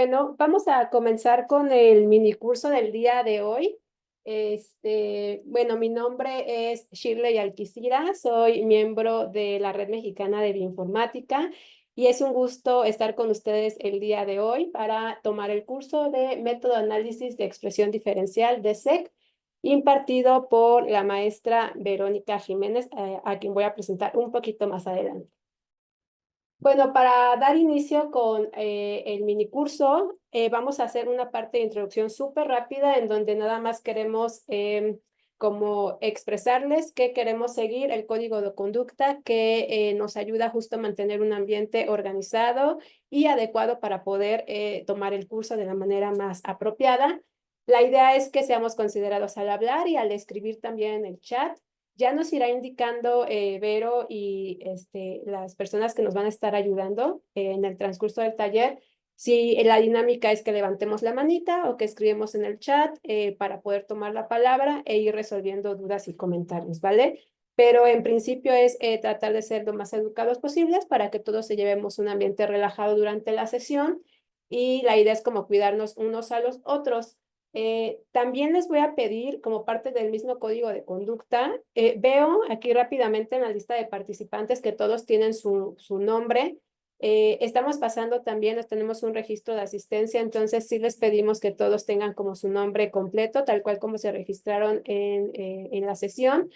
Bueno, vamos a comenzar con el minicurso del día de hoy. Bueno, mi nombre es Shirley Alquicira, soy miembro de la Red Mexicana de Bioinformática y es un gusto estar con ustedes el día de hoy para tomar el curso de Método de Análisis de Expresión Diferencial de SEC, impartido por la maestra Verónica Jiménez, a quien voy a presentar un poquito más adelante. Bueno, para dar inicio con el minicurso, vamos a hacer una parte de introducción súper rápida en donde nada más queremos como expresarles que queremos seguir el código de conducta que nos ayuda justo a mantener un ambiente organizado y adecuado para poder tomar el curso de la manera más apropiada. La idea es que seamos considerados al hablar y al escribir también en el chat. Ya nos irá indicando Vero y las personas que nos van a estar ayudando en el transcurso del taller si la dinámica es que levantemos la manita o que escribimos en el chat para poder tomar la palabra e ir resolviendo dudas y comentarios, ¿vale? Pero en principio es tratar de ser lo más educados posibles para que todos se llevemos un ambiente relajado durante la sesión y la idea es como cuidarnos unos a los otros. También les voy a pedir, como parte del mismo código de conducta, veo aquí rápidamente en la lista de participantes que todos tienen su nombre. Estamos pasando también, tenemos un registro de asistencia, entonces sí les pedimos que todos tengan como su nombre completo, tal cual como se registraron en la sesión.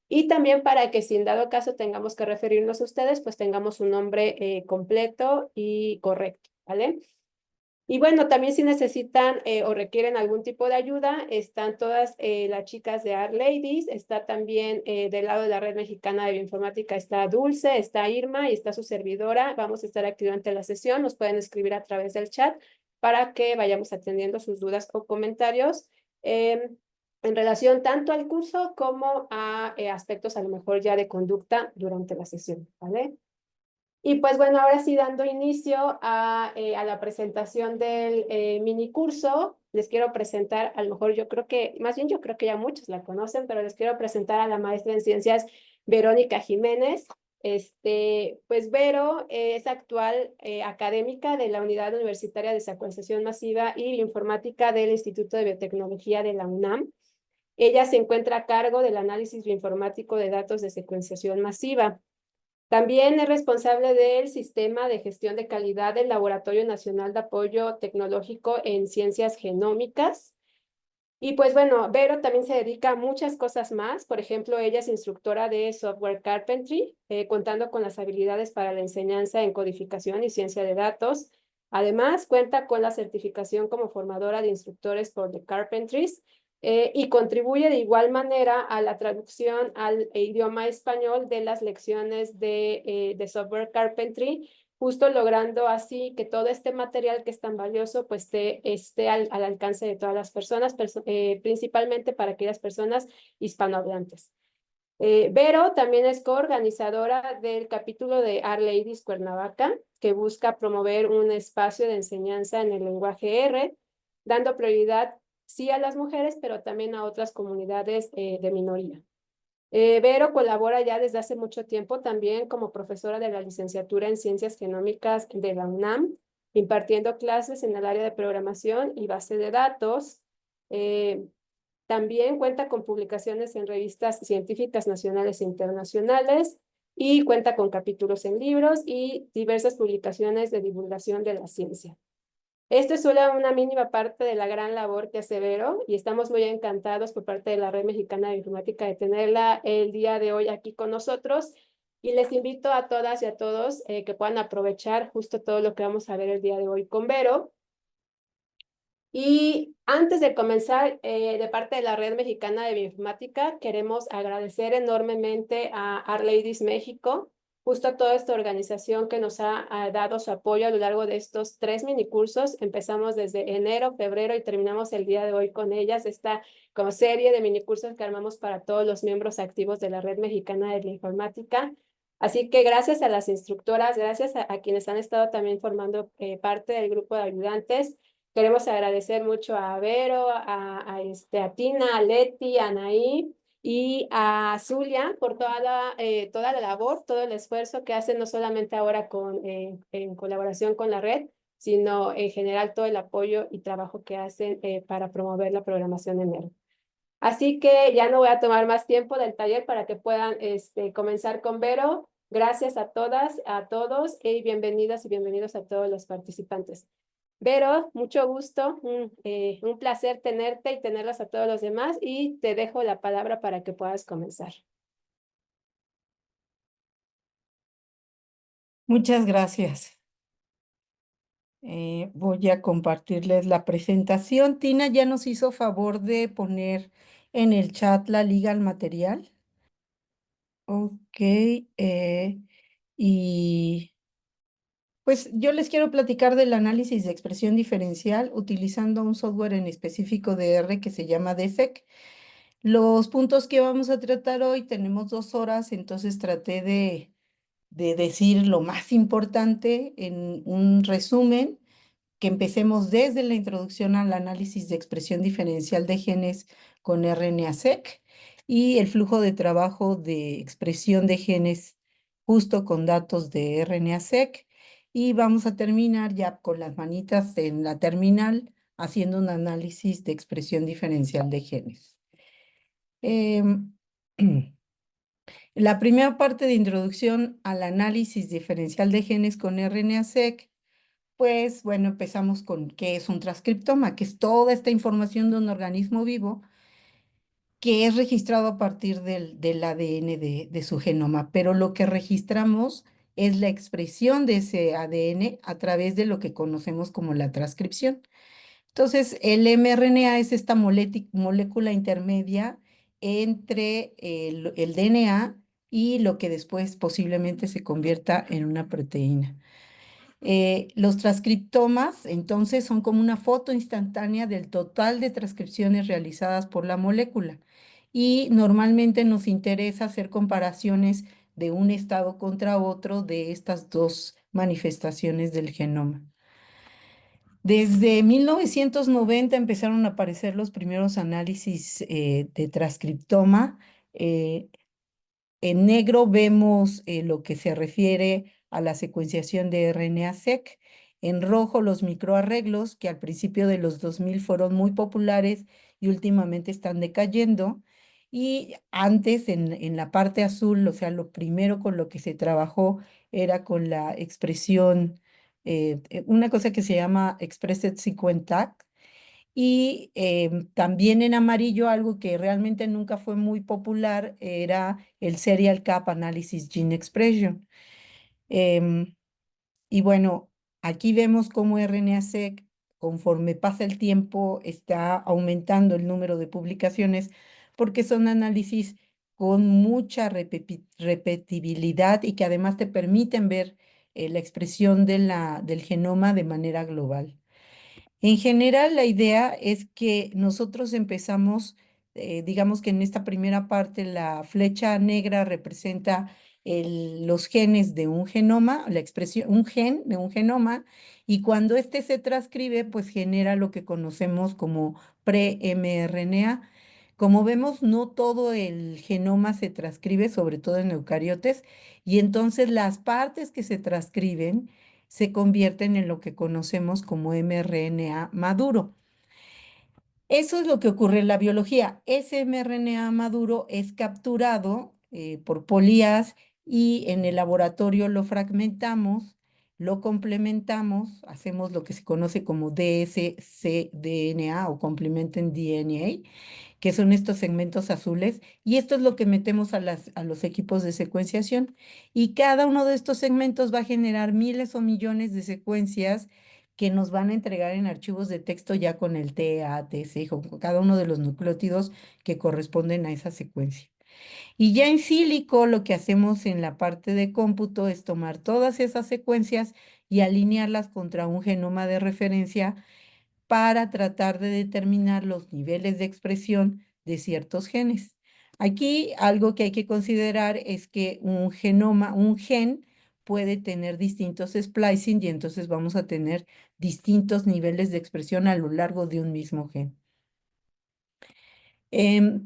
Y también para que si en dado caso tengamos que referirnos a ustedes, pues tengamos un nombre completo y correcto, ¿vale? Y bueno, también si necesitan o requieren algún tipo de ayuda, están todas las chicas de Art Ladies, está también del lado de la Red Mexicana de Bioinformática, está Dulce, está Irma y está su servidora. Vamos a estar aquí durante la sesión, nos pueden escribir a través del chat para que vayamos atendiendo sus dudas o comentarios en relación tanto al curso como a aspectos a lo mejor ya de conducta durante la sesión, ¿vale? Y pues bueno, ahora sí dando inicio a la presentación del mini curso, les quiero presentar, a lo mejor yo creo que, más bien yo creo que ya muchos la conocen, pero les quiero presentar a la maestra en ciencias Verónica Jiménez. Pues Vero es actual académica de la Unidad Universitaria de Secuenciación Masiva y Bioinformática del Instituto de Biotecnología de la UNAM. Ella se encuentra a cargo del análisis bioinformático de datos de secuenciación masiva. También es responsable del Sistema de Gestión de Calidad del Laboratorio Nacional de Apoyo Tecnológico en Ciencias Genómicas. Y pues bueno, Vero también se dedica a muchas cosas más. Por ejemplo, ella es instructora de Software Carpentry, contando con las habilidades para la enseñanza en codificación y ciencia de datos. Además, cuenta con la certificación como formadora de instructores por The Carpentries y contribuye de igual manera a la traducción al idioma español de las lecciones de Software Carpentry, justo logrando así que todo este material que es tan valioso pues esté al alcance de todas las personas, principalmente para aquellas personas hispanohablantes. Vero también es coorganizadora del capítulo de Art Ladies Cuernavaca, que busca promover un espacio de enseñanza en el lenguaje R, dando prioridad sí a las mujeres, pero también a otras comunidades de minoría. Vero colabora ya desde hace mucho tiempo también como profesora de la licenciatura en Ciencias Genómicas de la UNAM, impartiendo clases en el área de programación y base de datos. Eh, También cuenta con publicaciones en revistas científicas nacionales e internacionales y cuenta con capítulos en libros y diversas publicaciones de divulgación de la ciencia. Esto es solo una mínima parte de la gran labor que hace Vero y estamos muy encantados por parte de la Red Mexicana de Informática de tenerla el día de hoy aquí con nosotros y les invito a todas y a todos que puedan aprovechar justo todo lo que vamos a ver el día de hoy con Vero. Y antes de comenzar, de parte de la Red Mexicana de Bioinformática, queremos agradecer enormemente a Art Ladies México, justo a toda esta organización que nos ha dado su apoyo a lo largo de estos 3 minicursos. Empezamos desde enero, febrero y terminamos el día de hoy con ellas, esta como serie de minicursos que armamos para todos los miembros activos de la Red Mexicana de Bioinformática. Así que gracias a las instructoras, gracias a quienes han estado también formando parte del grupo de ayudantes. Queremos agradecer mucho a Vero, a Tina, a Leti, a Anaí y a Zulia por toda la labor, todo el esfuerzo que hacen no solamente ahora en colaboración con la red, sino en general todo el apoyo y trabajo que hacen para promover la programación en R. Así que ya no voy a tomar más tiempo del taller para que puedan comenzar con Vero. Gracias a todas, a todos y bienvenidas y bienvenidos a todos los participantes. Vero, mucho gusto, un placer tenerte y tenerlas a todos los demás y te dejo la palabra para que puedas comenzar. Muchas gracias. Voy a compartirles la presentación. Tina ya nos hizo favor de poner en el chat la liga al material. Ok, y pues yo les quiero platicar del análisis de expresión diferencial utilizando un software en específico de R que se llama DESEC. Los puntos que vamos a tratar hoy, tenemos 2 horas, entonces traté de decir lo más importante en un resumen, que empecemos desde la introducción al análisis de expresión diferencial de genes con RNA-seq y el flujo de trabajo de expresión de genes justo con datos de RNA-seq. Y vamos a terminar ya con las manitas en la terminal haciendo un análisis de expresión diferencial de genes. Em, La primera parte de introducción al análisis diferencial de genes con RNA-seq, pues bueno, empezamos con qué es un transcriptoma, que es toda esta información de un organismo vivo que es registrado a partir del ADN de su genoma, pero lo que registramos es la expresión de ese ADN a través de lo que conocemos como la transcripción. Entonces, el mRNA es esta molécula intermedia entre el DNA y lo que después posiblemente se convierta en una proteína. Los transcriptomas, entonces, son como una foto instantánea del total de transcripciones realizadas por la molécula. Y normalmente nos interesa hacer comparaciones de un estado contra otro de estas dos manifestaciones del genoma. Desde 1990 empezaron a aparecer los primeros análisis de transcriptoma. eh, en negro vemos lo que se refiere a la secuenciación de RNA-seq. En rojo los microarreglos, que al principio de los 2000 fueron muy populares y últimamente están decayendo. Y antes, en la parte azul, o sea, lo primero con lo que se trabajó era con la expresión, una cosa que se llama Expressed Sequence Tag, y también en amarillo, algo que realmente nunca fue muy popular, era el Serial Cap Analysis Gene Expression. Em, y bueno, aquí vemos cómo RNA-seq, conforme pasa el tiempo, está aumentando el número de publicaciones, porque son análisis con mucha repetibilidad y que además te permiten ver la expresión del genoma de manera global. En general, la idea es que nosotros empezamos, digamos que en esta primera parte la flecha negra representa los genes de un genoma, la expresión, un gen de un genoma, y cuando este se transcribe, pues genera lo que conocemos como pre-mRNA. Como vemos, no todo el genoma se transcribe, sobre todo en eucariotes, y entonces las partes que se transcriben se convierten en lo que conocemos como mRNA maduro. Eso es lo que ocurre en la biología. Ese mRNA maduro es capturado por polías y en el laboratorio lo fragmentamos, lo complementamos, hacemos lo que se conoce como dscDNA o complemented DNA, que son estos segmentos azules, y esto es lo que metemos a los equipos de secuenciación. Y cada uno de estos segmentos va a generar miles o millones de secuencias que nos van a entregar en archivos de texto ya con el TA, TC, con cada uno de los nucleótidos que corresponden a esa secuencia. Y ya en sílico lo que hacemos en la parte de cómputo es tomar todas esas secuencias y alinearlas contra un genoma de referencia para tratar de determinar los niveles de expresión de ciertos genes. Aquí algo que hay que considerar es que un genoma, un gen, puede tener distintos splicing y entonces vamos a tener distintos niveles de expresión a lo largo de un mismo gen.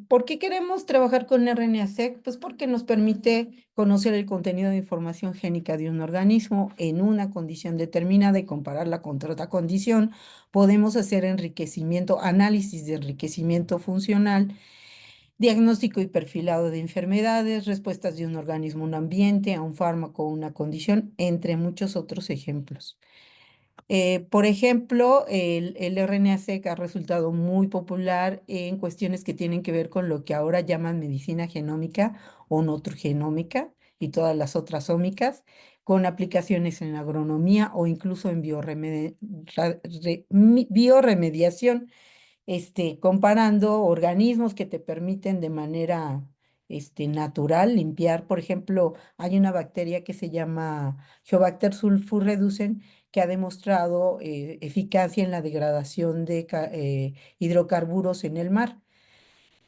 ¿Por qué queremos trabajar con RNA-seq? Pues porque nos permite conocer el contenido de información génica de un organismo en una condición determinada y compararla contra otra condición. Podemos hacer enriquecimiento, análisis de enriquecimiento funcional, diagnóstico y perfilado de enfermedades, respuestas de un organismo a un ambiente, a un fármaco o una condición, entre muchos otros ejemplos. Por ejemplo, el RNA-seq ha resultado muy popular en cuestiones que tienen que ver con lo que ahora llaman medicina genómica o nutrigenómica y todas las otras ómicas, con aplicaciones en agronomía o incluso en bioremediación, comparando organismos que te permiten de manera natural limpiar. Por ejemplo, hay una bacteria que se llama Heobacter sulfurreducens que ha demostrado eficacia en la degradación de hidrocarburos en el mar.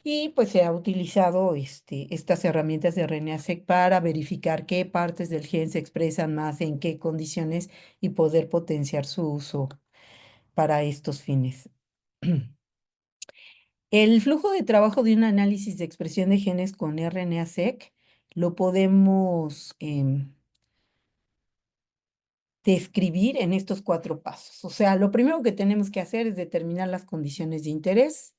Y pues se ha utilizado estas herramientas de RNA-seq para verificar qué partes del gen se expresan más, en qué condiciones y poder potenciar su uso para estos fines. El flujo de trabajo de un análisis de expresión de genes con RNA-seq lo podemos describir en estos 4 pasos. O sea, lo primero que tenemos que hacer es determinar las condiciones de interés,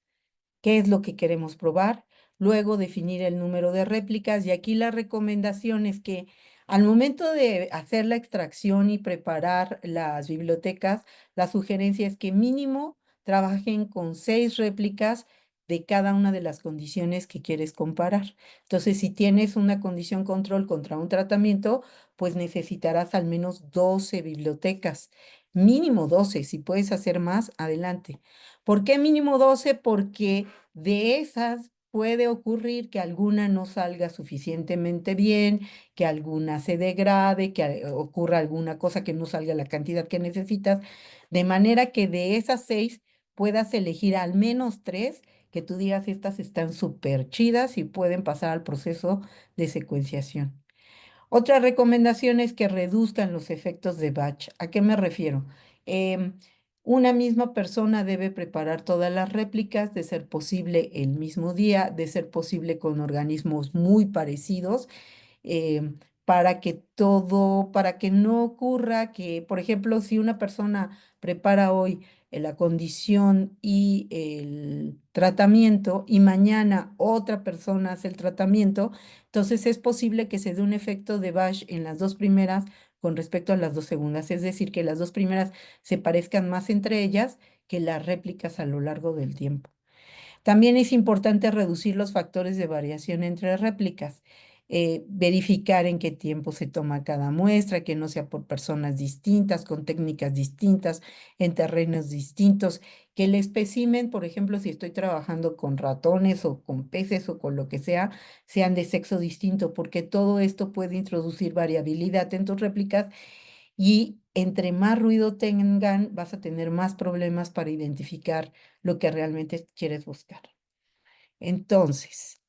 qué es lo que queremos probar, luego definir el número de réplicas y aquí la recomendación es que al momento de hacer la extracción y preparar las bibliotecas, la sugerencia es que mínimo trabajen con 6 réplicas de cada una de las condiciones que quieres comparar. Entonces, si tienes una condición control contra un tratamiento, pues necesitarás al menos 12 bibliotecas, mínimo 12. Si puedes hacer más, adelante. ¿Por qué mínimo 12? Porque de esas puede ocurrir que alguna no salga suficientemente bien, que alguna se degrade, que ocurra alguna cosa que no salga la cantidad que necesitas, de manera que de esas 6 puedas elegir al menos 3 que tú digas estas están súper chidas y pueden pasar al proceso de secuenciación. Otra recomendación es que reduzcan los efectos de batch. ¿A qué me refiero? Em, una misma persona debe preparar todas las réplicas, de ser posible el mismo día, de ser posible con organismos muy parecidos, para que no ocurra que, por ejemplo, si una persona prepara hoy la condición y el tratamiento y mañana otra persona hace el tratamiento, entonces es posible que se dé un efecto de batch en las 2 primeras con respecto a las 2 segundas, es decir, que las 2 primeras se parezcan más entre ellas que las réplicas a lo largo del tiempo. También es importante reducir los factores de variación entre réplicas, verificar en qué tiempo se toma cada muestra, que no sea por personas distintas, con técnicas distintas, en terrenos distintos, que el espécimen, por ejemplo, si estoy trabajando con ratones o con peces o con lo que sea, sean de sexo distinto, porque todo esto puede introducir variabilidad en tus réplicas y entre más ruido tengan, vas a tener más problemas para identificar lo que realmente quieres buscar. Entonces,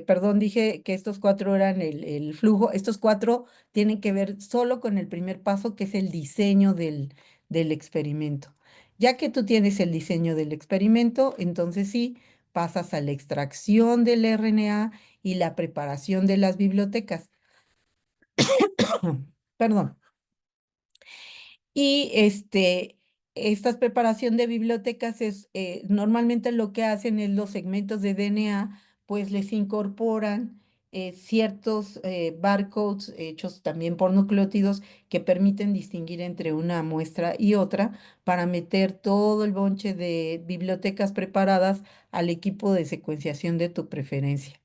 perdón, dije que estos 4 eran el flujo. Estos 4 tienen que ver solo con el primer paso, que es el diseño del experimento. Ya que tú tienes el diseño del experimento, entonces sí, pasas a la extracción del RNA y la preparación de las bibliotecas. Perdón. Y esta preparación de bibliotecas es, normalmente lo que hacen es los segmentos de DNA, pues les incorporan ciertos barcodes hechos también por nucleótidos que permiten distinguir entre una muestra y otra para meter todo el bonche de bibliotecas preparadas al equipo de secuenciación de tu preferencia.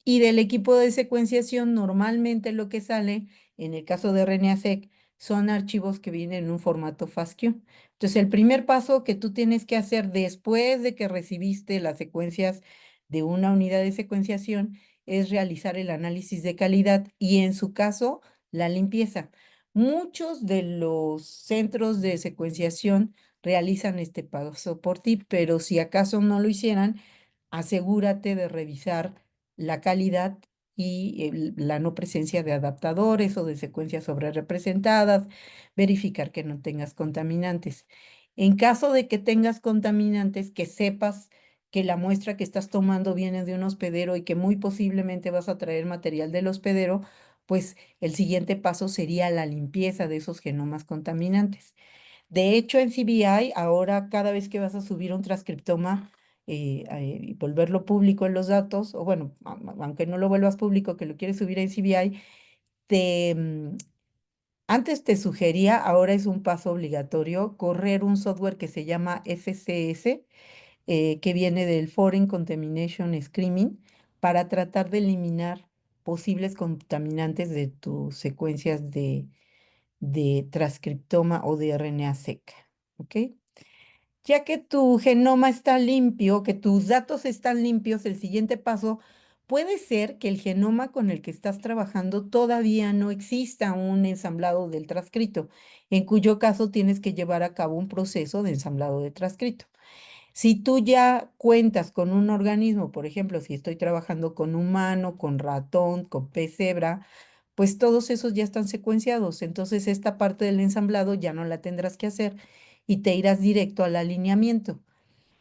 Y del equipo de secuenciación, normalmente lo que sale, en el caso de RNA-seq, son archivos que vienen en un formato FASTQ. Entonces, el primer paso que tú tienes que hacer después de que recibiste las secuencias de una unidad de secuenciación es realizar el análisis de calidad y, en su caso, la limpieza. Muchos de los centros de secuenciación realizan este paso por ti, pero si acaso no lo hicieran, asegúrate de revisar la calidad y la no presencia de adaptadores o de secuencias sobre representadas, verificar que no tengas contaminantes. En caso de que tengas contaminantes, que sepas que la muestra que estás tomando viene de un hospedero y que muy posiblemente vas a traer material del hospedero, pues el siguiente paso sería la limpieza de esos genomas contaminantes. De hecho, en CBI, ahora cada vez que vas a subir un transcriptoma y volverlo público en los datos, o bueno, aunque no lo vuelvas público, que lo quieres subir en CBI, te, antes te sugería, ahora es un paso obligatorio, correr un software que se llama FCS, que viene del Foreign Contamination Screening, para tratar de eliminar posibles contaminantes de tus secuencias de transcriptoma o de RNA-seq. ¿Ok? Ya que tu genoma está limpio, que tus datos están limpios, el siguiente paso puede ser que el genoma con el que estás trabajando todavía no exista un ensamblado del transcrito, en cuyo caso tienes que llevar a cabo un proceso de ensamblado de transcrito. Si tú ya cuentas con un organismo, por ejemplo, si estoy trabajando con humano, con ratón, con pez cebra, pues todos esos ya están secuenciados. Entonces esta parte del ensamblado ya no la tendrás que hacer y te irás directo al alineamiento.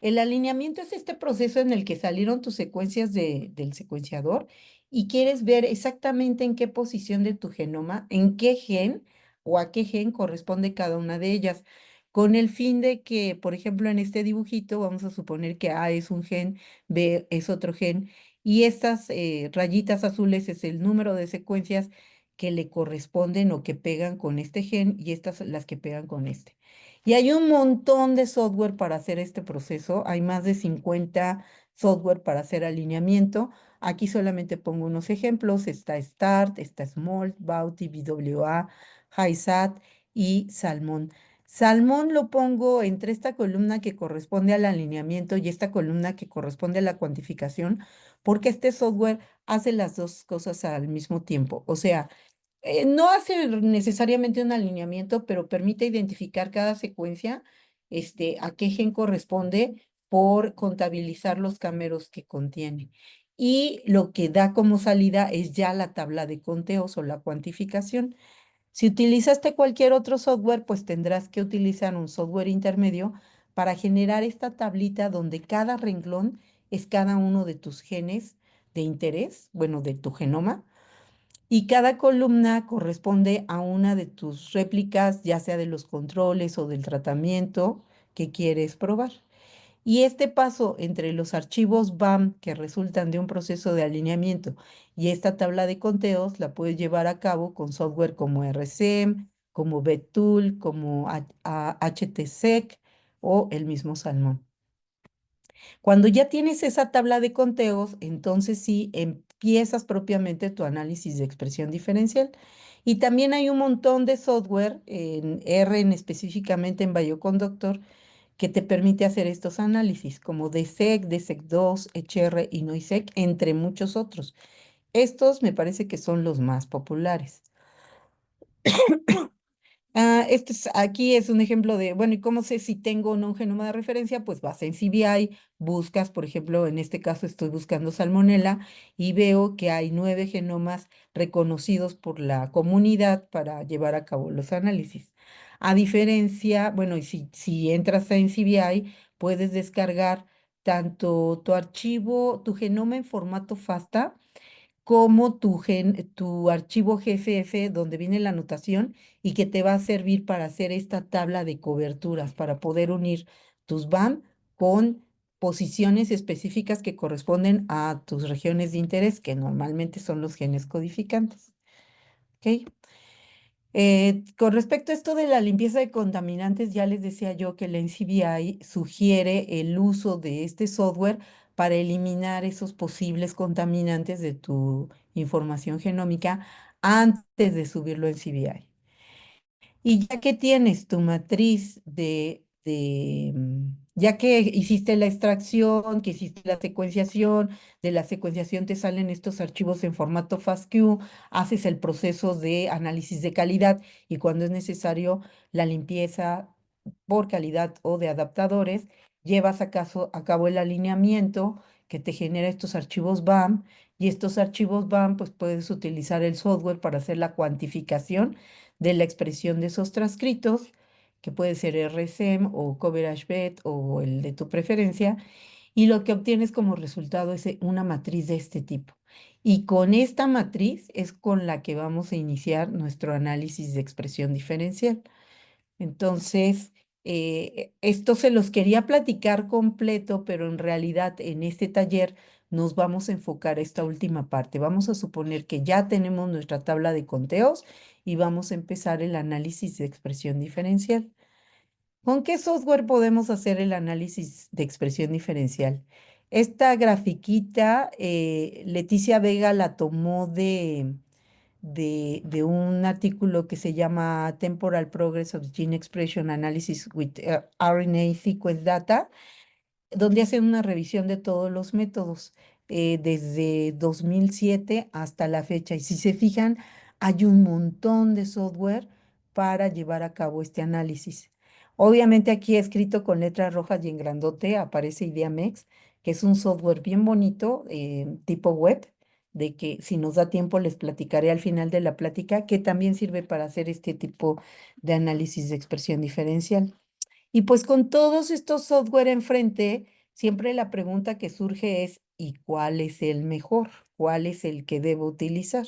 El alineamiento es este proceso en el que salieron tus secuencias del secuenciador y quieres ver exactamente en qué posición de tu genoma, en qué gen o a qué gen corresponde cada una de ellas, con el fin de que, por ejemplo, en este dibujito vamos a suponer que A es un gen, B es otro gen, y estas rayitas azules es el número de secuencias que le corresponden o que pegan con este gen y estas las que pegan con este. Y hay un montón de software para hacer este proceso. Hay más de 50 software para hacer alineamiento. Aquí solamente pongo unos ejemplos. Está Start, está Smolt, Bauti, BWA, HiSat y Salmón. Salmón lo pongo entre esta columna que corresponde al alineamiento y esta columna que corresponde a la cuantificación, porque este software hace las dos cosas al mismo tiempo. O sea, no hace necesariamente un alineamiento, pero permite identificar cada secuencia, a qué gen corresponde por contabilizar los cámeros que contiene. Y lo que da como salida es ya la tabla de conteos o la cuantificación. Si utilizaste cualquier otro software, pues tendrás que utilizar un software intermedio para generar esta tablita donde cada renglón es cada uno de tus genes de interés, bueno, de tu genoma, y cada columna corresponde a una de tus réplicas, ya sea de los controles o del tratamiento que quieres probar. Y este paso entre los archivos BAM que resultan de un proceso de alineamiento y esta tabla de conteos la puedes llevar a cabo con software como RSEM, como VetTool, como HTSEC o el mismo Salmón. Cuando ya tienes esa tabla de conteos, entonces sí empiezas propiamente tu análisis de expresión diferencial. Y también hay un montón de software en R, específicamente en Bioconductor, que te permite hacer estos análisis, como DSEC, DSEC2, HR y Noisec, entre muchos otros. Estos me parece que son los más populares. Aquí es un ejemplo de, bueno, ¿y cómo sé si tengo o no un genoma de referencia? Pues vas en CBI, buscas, por ejemplo, en este caso estoy buscando Salmonella y veo que hay 9 genomas reconocidos por la comunidad para llevar a cabo los análisis. A diferencia, bueno, y si entras en CBI, puedes descargar tanto tu archivo, tu genoma en formato FASTA, como tu archivo GFF donde viene la anotación y que te va a servir para hacer esta tabla de coberturas, para poder unir tus BAM con posiciones específicas que corresponden a tus regiones de interés, que normalmente son los genes codificantes. ¿Ok? Con respecto a esto de la limpieza de contaminantes, ya les decía yo que la NCBI sugiere el uso de este software para eliminar esos posibles contaminantes de tu información genómica antes de subirlo en CBI. Y ya que tienes tu matriz ya que hiciste la extracción, que hiciste la secuenciación, de la secuenciación te salen estos archivos en formato FASTQ, haces el proceso de análisis de calidad y cuando es necesario la limpieza por calidad o de adaptadores, llevas a cabo el alineamiento que te genera estos archivos BAM y estos archivos BAM pues puedes utilizar el software para hacer la cuantificación de la expresión de esos transcritos que puede ser RSEM o Coverage Bet o el de tu preferencia, y lo que obtienes como resultado es una matriz de este tipo. Y con esta matriz es con la que vamos a iniciar nuestro análisis de expresión diferencial. Entonces, esto se los quería platicar completo, pero en realidad en este taller nos vamos a enfocar a esta última parte. Vamos a suponer que ya tenemos nuestra tabla de conteos y vamos a empezar el análisis de expresión diferencial. ¿Con qué software podemos hacer el análisis de expresión diferencial? Esta grafiquita, Leticia Vega la tomó de un artículo que se llama Temporal Progress of Gene Expression Analysis with RNA Sequence Data, donde hacen una revisión de todos los métodos desde 2007 hasta la fecha. Y si se fijan, hay un montón de software para llevar a cabo este análisis. Obviamente aquí escrito con letras rojas y en grandote aparece IdeaMex, que es un software bien bonito, tipo web, de que si nos da tiempo les platicaré al final de la plática, que también sirve para hacer este tipo de análisis de expresión diferencial. Y pues con todos estos software enfrente, siempre la pregunta que surge es, ¿y cuál es el mejor? ¿Cuál es el que debo utilizar?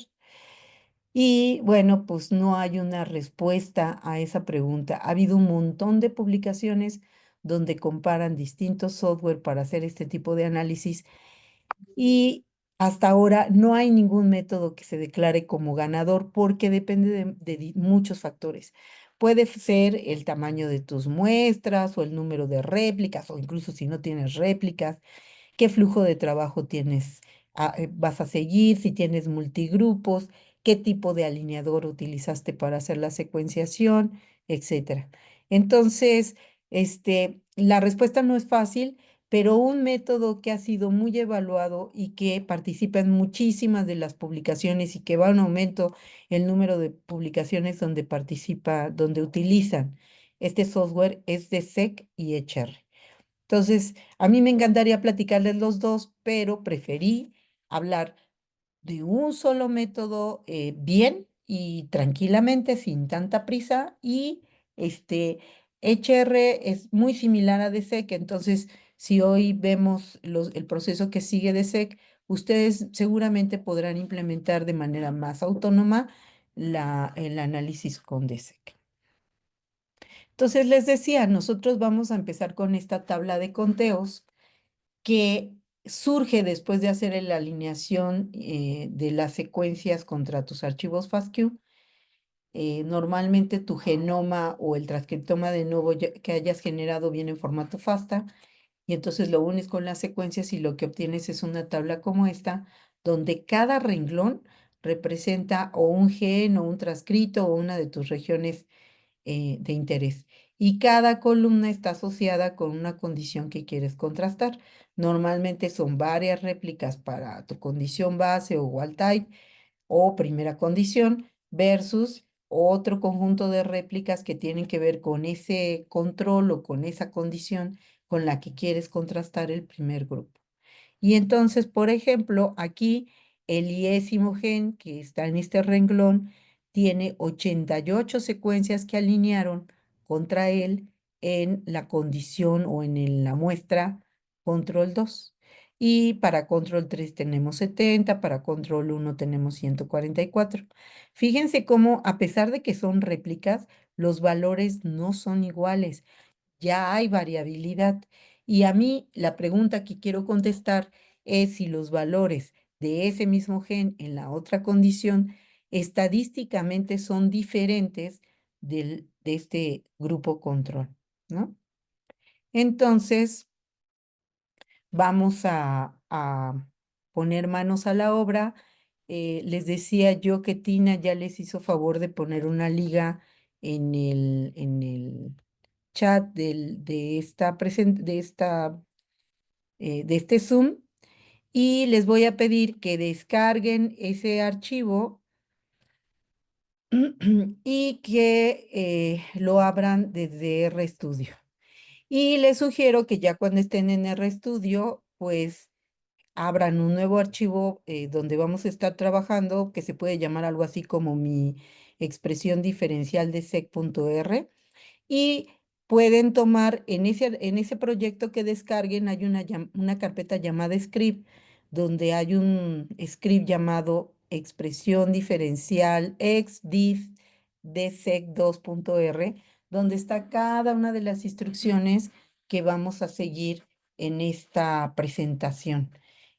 Y bueno, pues no hay una respuesta a esa pregunta. Ha habido un montón de publicaciones donde comparan distintos software para hacer este tipo de análisis y hasta ahora no hay ningún método que se declare como ganador porque depende de muchos factores. Puede ser el tamaño de tus muestras o el número de réplicas o incluso si no tienes réplicas, qué flujo de trabajo tienes, vas a seguir, si tienes multigrupos, qué tipo de alineador utilizaste para hacer la secuenciación, etcétera. Entonces, la respuesta no es fácil, pero un método que ha sido muy evaluado y que participa en muchísimas de las publicaciones y que va en aumento el número de publicaciones donde participa, donde utilizan este software es de SEC y HR. Entonces, a mí me encantaría platicarles los dos, pero preferí hablar de un solo método bien y tranquilamente, sin tanta prisa. Y HR es muy similar a DSEC, entonces si hoy vemos el proceso que sigue DSEC, ustedes seguramente podrán implementar de manera más autónoma el análisis con DSEC. Entonces les decía, nosotros vamos a empezar con esta tabla de conteos que surge después de hacer la alineación de las secuencias contra tus archivos FASTQ. Normalmente tu genoma o el transcriptoma de nuevo que hayas generado viene en formato FASTA y entonces lo unes con las secuencias y lo que obtienes es una tabla como esta, donde cada renglón representa o un gen o un transcrito o una de tus regiones de interés. Y cada columna está asociada con una condición que quieres contrastar. Normalmente son varias réplicas para tu condición base o wild type o primera condición versus otro conjunto de réplicas que tienen que ver con ese control o con esa condición con la que quieres contrastar el primer grupo. Y entonces, por ejemplo, aquí el iésimo gen que está en este renglón tiene 88 secuencias que alinearon contra él en la condición o en la muestra control 2. Y para control 3 tenemos 70, para control 1 tenemos 144. Fíjense cómo, a pesar de que son réplicas, los valores no son iguales, ya hay variabilidad. Y a mí la pregunta que quiero contestar es si los valores de ese mismo gen en la otra condición estadísticamente son diferentes de este grupo control, ¿no? Entonces, vamos a poner manos a la obra. Les decía yo que Tina ya les hizo favor de poner una liga en el chat de este Zoom y les voy a pedir que descarguen ese archivo y que lo abran desde RStudio. Y les sugiero que ya cuando estén en RStudio, pues abran un nuevo archivo donde vamos a estar trabajando, que se puede llamar algo así como mi expresión diferencial de sec.r. y pueden tomar en ese proyecto que descarguen, hay una carpeta llamada script, donde hay un script llamado expresión diferencial exdif dsec2.r, donde está cada una de las instrucciones que vamos a seguir en esta presentación.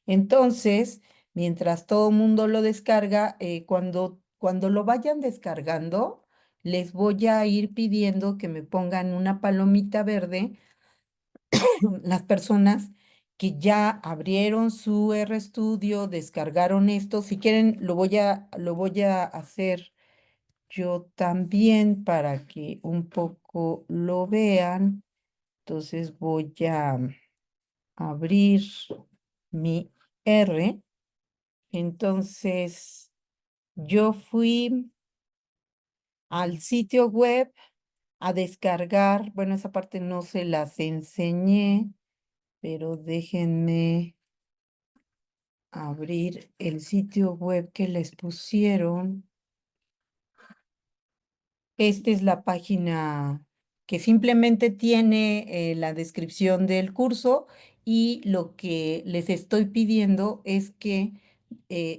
Entonces, mientras todo el mundo lo descarga, cuando lo vayan descargando, les voy a ir pidiendo que me pongan una palomita verde las personas que ya abrieron su RStudio, descargaron esto. Si quieren, lo voy a hacer yo también para que un poco lo vean. Entonces voy a abrir mi R. Entonces, yo fui al sitio web a descargar. Bueno, esa parte no se las enseñé, pero déjenme abrir el sitio web que les pusieron. Esta es la página que simplemente tiene la descripción del curso, y lo que les estoy pidiendo es que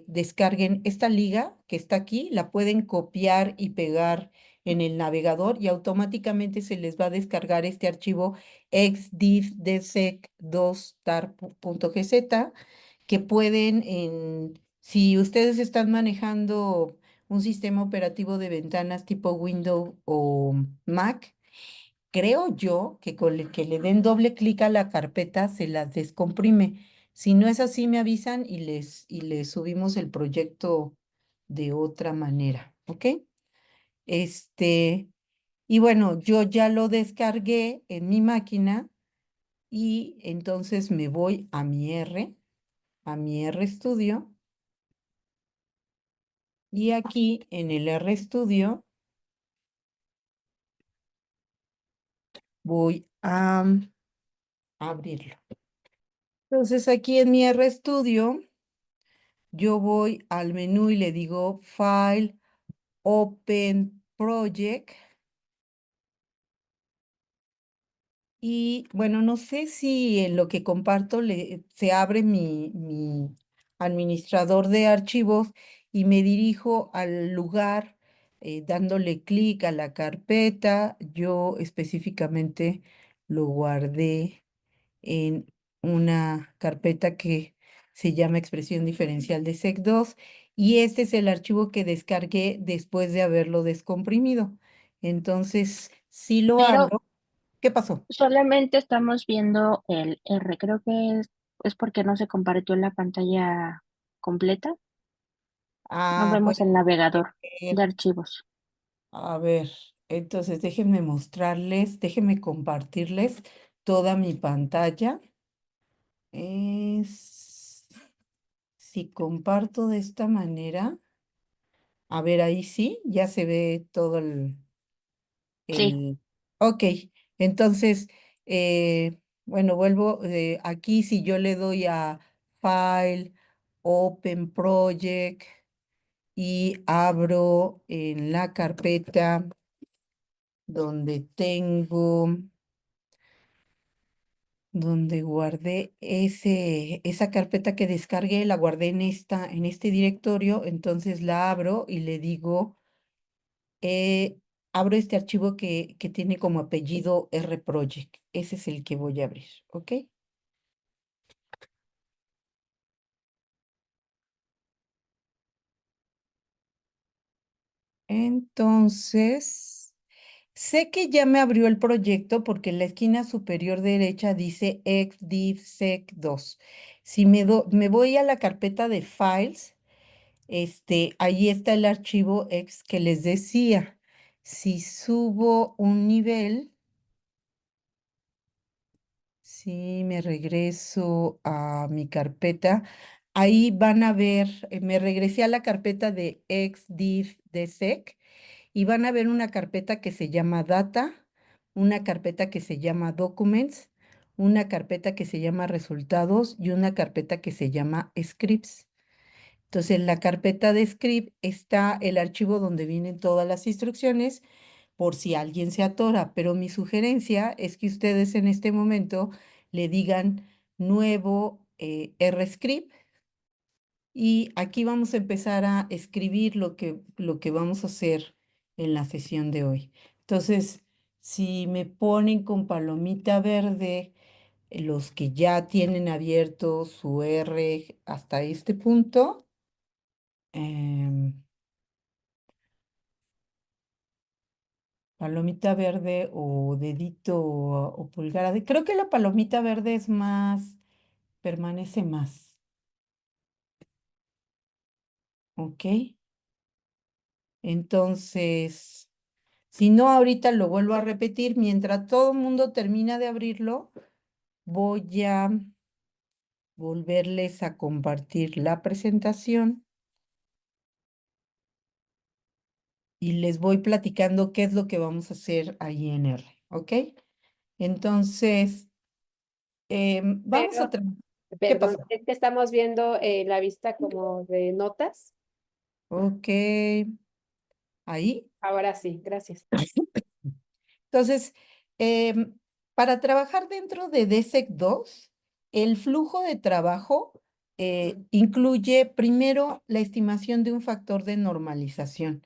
descarguen esta liga que está aquí, la pueden copiar y pegar en el navegador y automáticamente se les va a descargar este archivo exdifdsec2tar.gz, que pueden, si ustedes están manejando un sistema operativo de ventanas tipo Windows o Mac, creo yo que con el que le den doble clic a la carpeta se las descomprime. Si no es así, me avisan y les subimos el proyecto de otra manera, ¿ok? Este, y bueno, yo ya lo descargué en mi máquina y entonces me voy a mi RStudio, y aquí en el RStudio voy a abrirlo. Entonces aquí en mi RStudio, yo voy al menú y le digo File, Open Project. Y bueno, no sé si en lo que comparto se abre mi administrador de archivos y me dirijo al lugar dándole clic a la carpeta. Yo específicamente lo guardé en una carpeta que se llama expresión diferencial de sec2, y este es el archivo que descargué después de haberlo descomprimido. Entonces, si lo Pero abro, ¿qué pasó? solamente estamos viendo el R. Creo que es porque no se compartió la pantalla completa. No Ah, vemos puede el navegador de ser. archivos. A ver, entonces déjenme mostrarles, déjenme compartirles toda mi pantalla. Es, si comparto de esta manera, a ver, ahí sí, ya se ve todo Sí, el... Ok, entonces, bueno, vuelvo, aquí si yo le doy a File, Open Project, y abro en la carpeta donde donde guardé esa carpeta que descargué, la guardé en este directorio. Entonces la abro y le digo, abro este archivo que tiene como apellido rproject. Ese es el que voy a abrir, ¿ok? Entonces, sé que ya me abrió el proyecto porque en la esquina superior derecha dice xdivsec2. Si me voy a la carpeta de files, ahí está el archivo ex que les decía. Si subo un nivel, si me regreso a mi carpeta, ahí van a ver, me regresé a la carpeta de xdivdsec, y van a ver una carpeta que se llama Data, una carpeta que se llama Documents, una carpeta que se llama Resultados y una carpeta que se llama Scripts. Entonces, en la carpeta de script está el archivo donde vienen todas las instrucciones por si alguien se atora, pero mi sugerencia es que ustedes en este momento le digan nuevo RScript y aquí vamos a empezar a escribir lo que vamos a hacer en la sesión de hoy. Entonces, si me ponen con palomita verde los que ya tienen abierto su R hasta este punto, em, palomita verde o dedito o pulgar. Creo que la palomita verde es más, permanece más. ¿Ok? Entonces, si no, ahorita lo vuelvo a repetir. Mientras todo el mundo termina de abrirlo, voy a volverles a compartir la presentación y les voy platicando qué es lo que vamos a hacer ahí en R. ¿Ok? Entonces, vamos a... Pero, ¿Qué perdón, pasó? es que estamos viendo la vista como de notas. Ok, ahí. Ahora sí, gracias. Entonces, em, para trabajar dentro de DSEC 2, el flujo de trabajo incluye primero la estimación de un factor de normalización.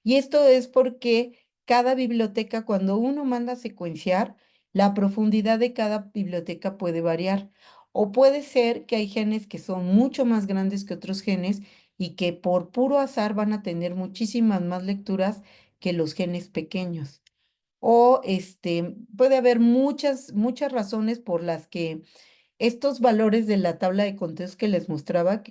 Y esto es porque cada biblioteca, cuando uno manda a secuenciar, la profundidad de cada biblioteca puede variar. O puede ser que hay genes que son mucho más grandes que otros genes y que por puro azar van a tener muchísimas más lecturas que los genes pequeños. O puede haber muchas razones por las que estos valores de la tabla de conteos que les mostraba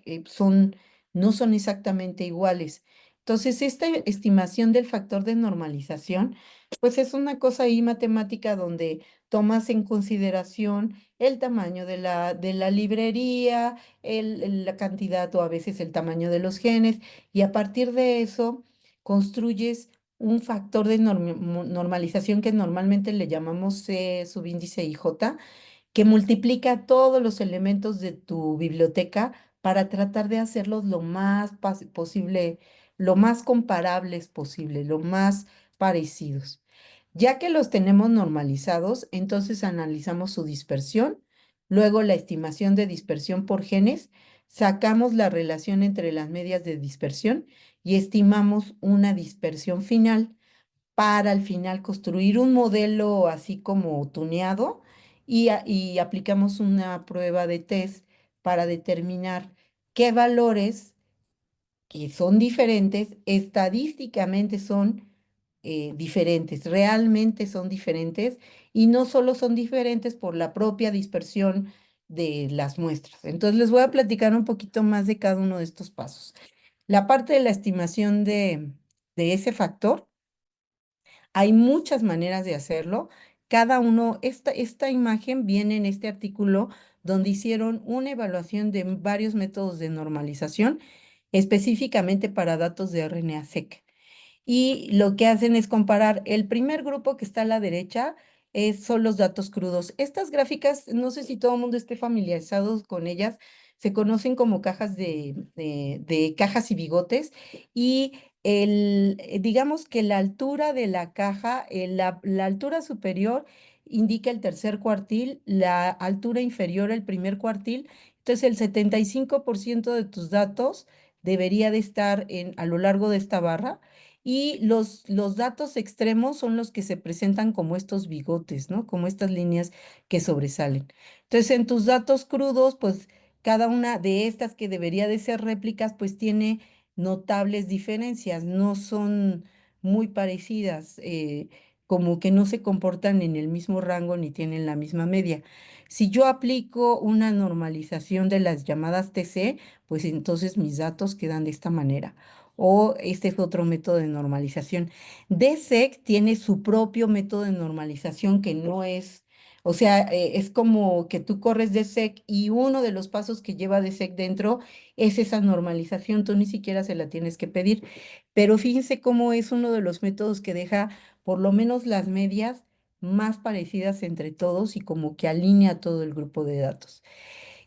no son exactamente iguales. Entonces, esta estimación del factor de normalización, pues es una cosa ahí matemática donde tomas en consideración el tamaño de la librería, la cantidad o a veces el tamaño de los genes, y a partir de eso construyes un factor de normalización que normalmente le llamamos C subíndice IJ, que multiplica todos los elementos de tu biblioteca para tratar de hacerlos lo más posible, lo más comparables posible, lo más parecidos. Ya que los tenemos normalizados, entonces analizamos su dispersión, luego la estimación de dispersión por genes, sacamos la relación entre las medias de dispersión y estimamos una dispersión final para al final construir un modelo así como tuneado y aplicamos una prueba de test para determinar qué valores que son diferentes, estadísticamente son diferentes, realmente son diferentes y no solo son diferentes por la propia dispersión de las muestras. Entonces les voy a platicar un poquito más de cada uno de estos pasos. La parte de la estimación de ese factor. Hay muchas maneras de hacerlo. Cada uno, esta imagen viene en este artículo donde hicieron una evaluación de varios métodos de normalización específicamente para datos de RNA-seq. Y lo que hacen es comparar el primer grupo que está a la derecha, son los datos crudos. Estas gráficas, no sé si todo el mundo esté familiarizado con ellas, se conocen como cajas de cajas y bigotes y digamos que la altura de la caja, la altura superior indica el tercer cuartil, la altura inferior el primer cuartil. Entonces, el 75% de tus datos debería de estar a lo largo de esta barra y los datos extremos son los que se presentan como estos bigotes, ¿no? Como estas líneas que sobresalen. Entonces, en tus datos crudos, pues cada una de estas que debería de ser réplicas, pues tiene notables diferencias, no son muy parecidas, como que no se comportan en el mismo rango ni tienen la misma media. Si yo aplico una normalización de las llamadas TC, pues entonces mis datos quedan de esta manera. O este es otro método de normalización. DSEC tiene su propio método de normalización que no es, o sea, es como que tú corres DSEC y uno de los pasos que lleva DSEC dentro es esa normalización, tú ni siquiera se la tienes que pedir. Pero fíjense cómo es uno de los métodos que deja por lo menos las medias más parecidas entre todos y como que alinea todo el grupo de datos.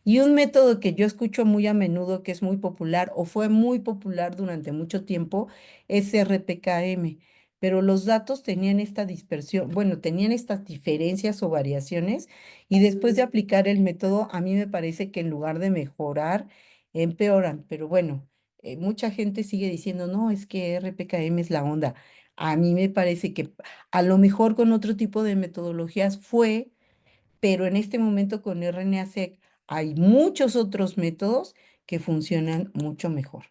Y un método que yo escucho muy a menudo, que es muy popular o fue muy popular durante mucho tiempo, es RPKM. pero los datos tenían esta dispersión, bueno, tenían estas diferencias o variaciones, y después de aplicar el método, a mí me parece que en lugar de mejorar, empeoran. Pero bueno, mucha gente sigue diciendo, no, es que RPKM es la onda. A mí me parece que a lo mejor con otro tipo de metodologías fue, pero en este momento con RNA-seq hay muchos otros métodos que funcionan mucho mejor.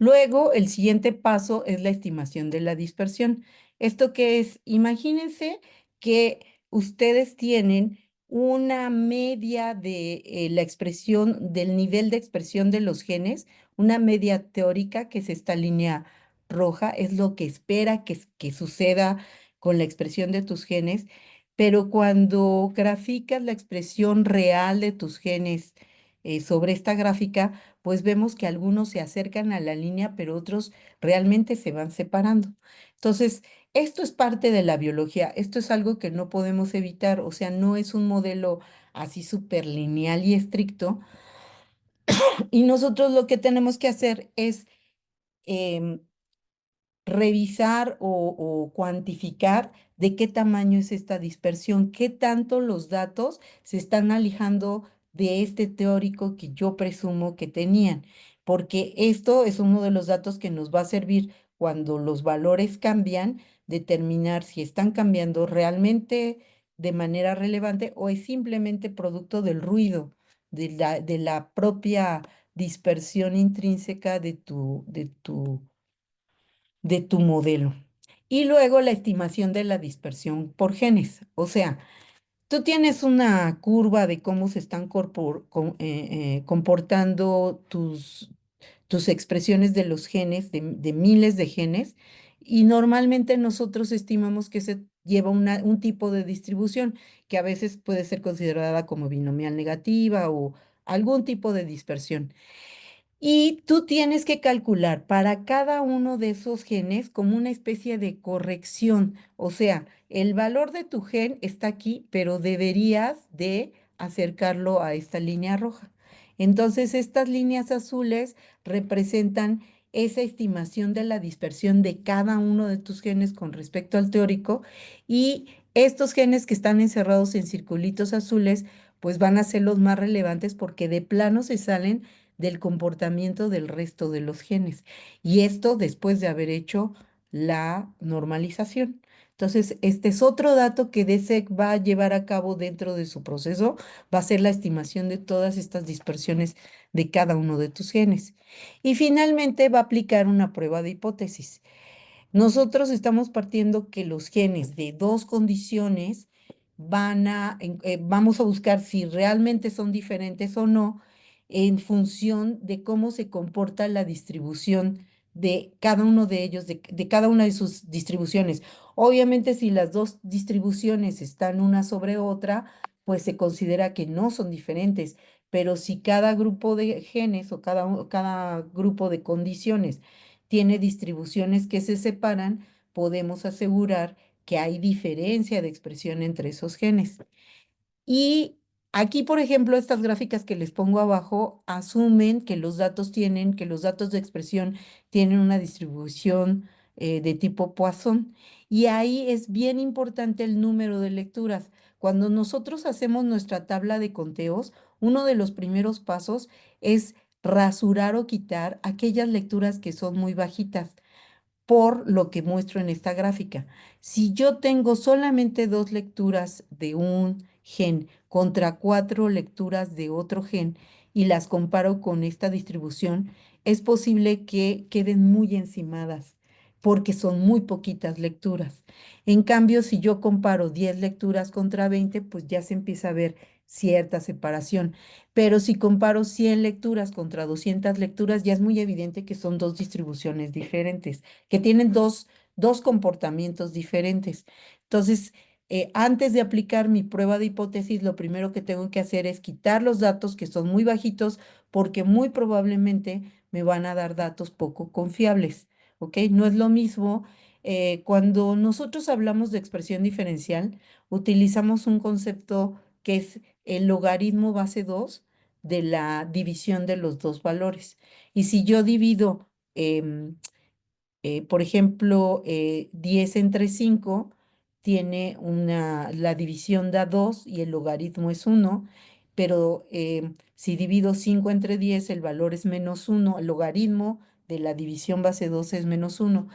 Luego, el siguiente paso es la estimación de la dispersión. ¿Esto qué es? Imagínense que ustedes tienen una media de la expresión, del nivel de expresión de los genes, una media teórica, que es esta línea roja, es lo que espera que suceda con la expresión de tus genes, pero cuando graficas la expresión real de tus genes sobre esta gráfica, pues vemos que algunos se acercan a la línea, pero otros realmente se van separando. Entonces, esto es parte de la biología, esto es algo que no podemos evitar, o sea, no es un modelo así súper lineal y estricto, y nosotros lo que tenemos que hacer es em, revisar o cuantificar de qué tamaño es esta dispersión, qué tanto los datos se están alejando de este teórico que yo presumo que tenían, porque esto es uno de los datos que nos va a servir cuando los valores cambian, determinar si están cambiando realmente de manera relevante o es simplemente producto del ruido, de la propia dispersión intrínseca de tu modelo. Y luego la estimación de la dispersión por genes. O sea, tú tienes una curva de cómo se están comportando tus expresiones de los genes, de miles de genes, y normalmente nosotros estimamos que se lleva un tipo de distribución que a veces puede ser considerada como binomial negativa o algún tipo de dispersión. Y tú tienes que calcular para cada uno de esos genes como una especie de corrección. O sea, el valor de tu gen está aquí, pero deberías de acercarlo a esta línea roja. Entonces, estas líneas azules representan esa estimación de la dispersión de cada uno de tus genes con respecto al teórico, y estos genes que están encerrados en circulitos azules, pues van a ser los más relevantes porque de plano se salen del comportamiento del resto de los genes. Y esto después de haber hecho la normalización. Entonces, este es otro dato que DSEC va a llevar a cabo dentro de su proceso, va a ser la estimación de todas estas dispersiones de cada uno de tus genes. Y finalmente va a aplicar una prueba de hipótesis. Nosotros estamos partiendo que los genes de dos condiciones vamos a buscar si realmente son diferentes o no en función de cómo se comporta la distribución de cada uno de ellos, de cada una de sus distribuciones. Obviamente, si las dos distribuciones están una sobre otra, pues se considera que no son diferentes, pero si cada grupo de genes o cada grupo de condiciones tiene distribuciones que se separan, podemos asegurar que hay diferencia de expresión entre esos genes. Y aquí, por ejemplo, estas gráficas que les pongo abajo asumen que los datos de expresión tienen una distribución de tipo Poisson. Y ahí es bien importante el número de lecturas. Cuando nosotros hacemos nuestra tabla de conteos, uno de los primeros pasos es rasurar o quitar aquellas lecturas que son muy bajitas, por lo que muestro en esta gráfica. Si yo tengo solamente dos lecturas de un gen contra cuatro lecturas de otro gen y las comparo con esta distribución, es posible que queden muy encimadas porque son muy poquitas lecturas. En cambio, si yo comparo 10 lecturas contra 20, pues ya se empieza a ver cierta separación. Pero si comparo 100 lecturas contra 200 lecturas, ya es muy evidente que son dos distribuciones diferentes, que tienen dos comportamientos diferentes. Entonces, antes de aplicar mi prueba de hipótesis, lo primero que tengo que hacer es quitar los datos que son muy bajitos, porque muy probablemente me van a dar datos poco confiables, ¿ok? No es lo mismo. Cuando nosotros hablamos de expresión diferencial, utilizamos un concepto que es el logaritmo base 2 de la división de los dos valores. Y si yo divido Por ejemplo, 10 entre 5 tiene la división da 2 y el logaritmo es 1, pero si divido 5 entre 10 el valor es -1, el logaritmo de la división base 2 es -1.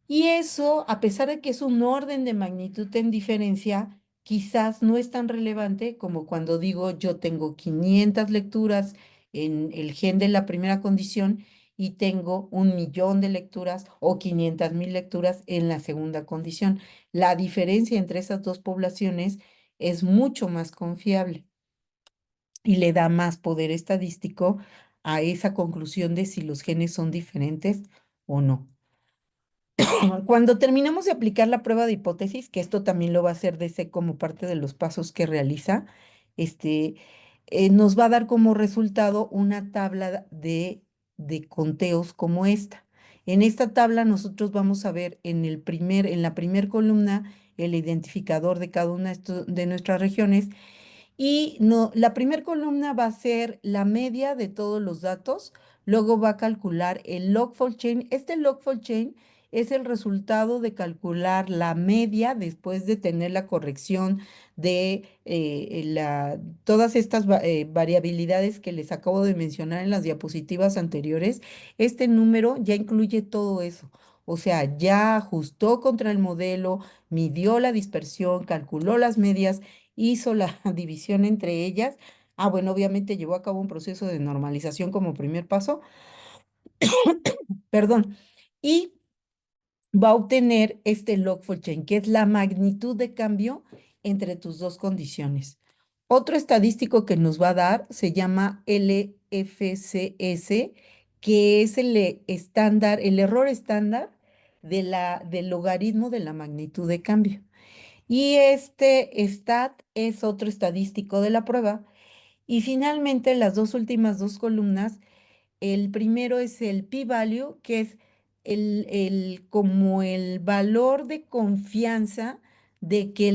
Y eso, a pesar de que es un orden de magnitud en diferencia, quizás no es tan relevante como cuando digo yo tengo 500 lecturas en el gen de la primera condición y tengo 1 millón de lecturas o 500,000 lecturas en la segunda condición. La diferencia entre esas dos poblaciones es mucho más confiable y le da más poder estadístico a esa conclusión de si los genes son diferentes o no. Cuando terminamos de aplicar la prueba de hipótesis, que esto también lo va a hacer DC como parte de los pasos que realiza, este, nos va a dar como resultado una tabla de conteos como esta. En esta tabla nosotros vamos a ver en la primer columna el identificador de cada una de nuestras regiones y no, la primera columna va a ser la media de todos los datos, luego va a calcular el log-fold chain. Este log-fold chain es el resultado de calcular la media después de tener la corrección de todas estas variabilidades que les acabo de mencionar en las diapositivas anteriores. Este número ya incluye todo eso. O sea, ya ajustó contra el modelo, midió la dispersión, calculó las medias, hizo la división entre ellas. Ah, bueno, obviamente llevó a cabo un proceso de normalización como primer paso, perdón, y va a obtener este log4 chain, que es la magnitud de cambio entre tus dos condiciones. Otro estadístico que nos va a dar se llama LFCS, que es el error estándar del logaritmo de la magnitud de cambio. Y este stat es otro estadístico de la prueba. Y finalmente, las últimas dos columnas, el primero es el p-value, que es como el valor de confianza de que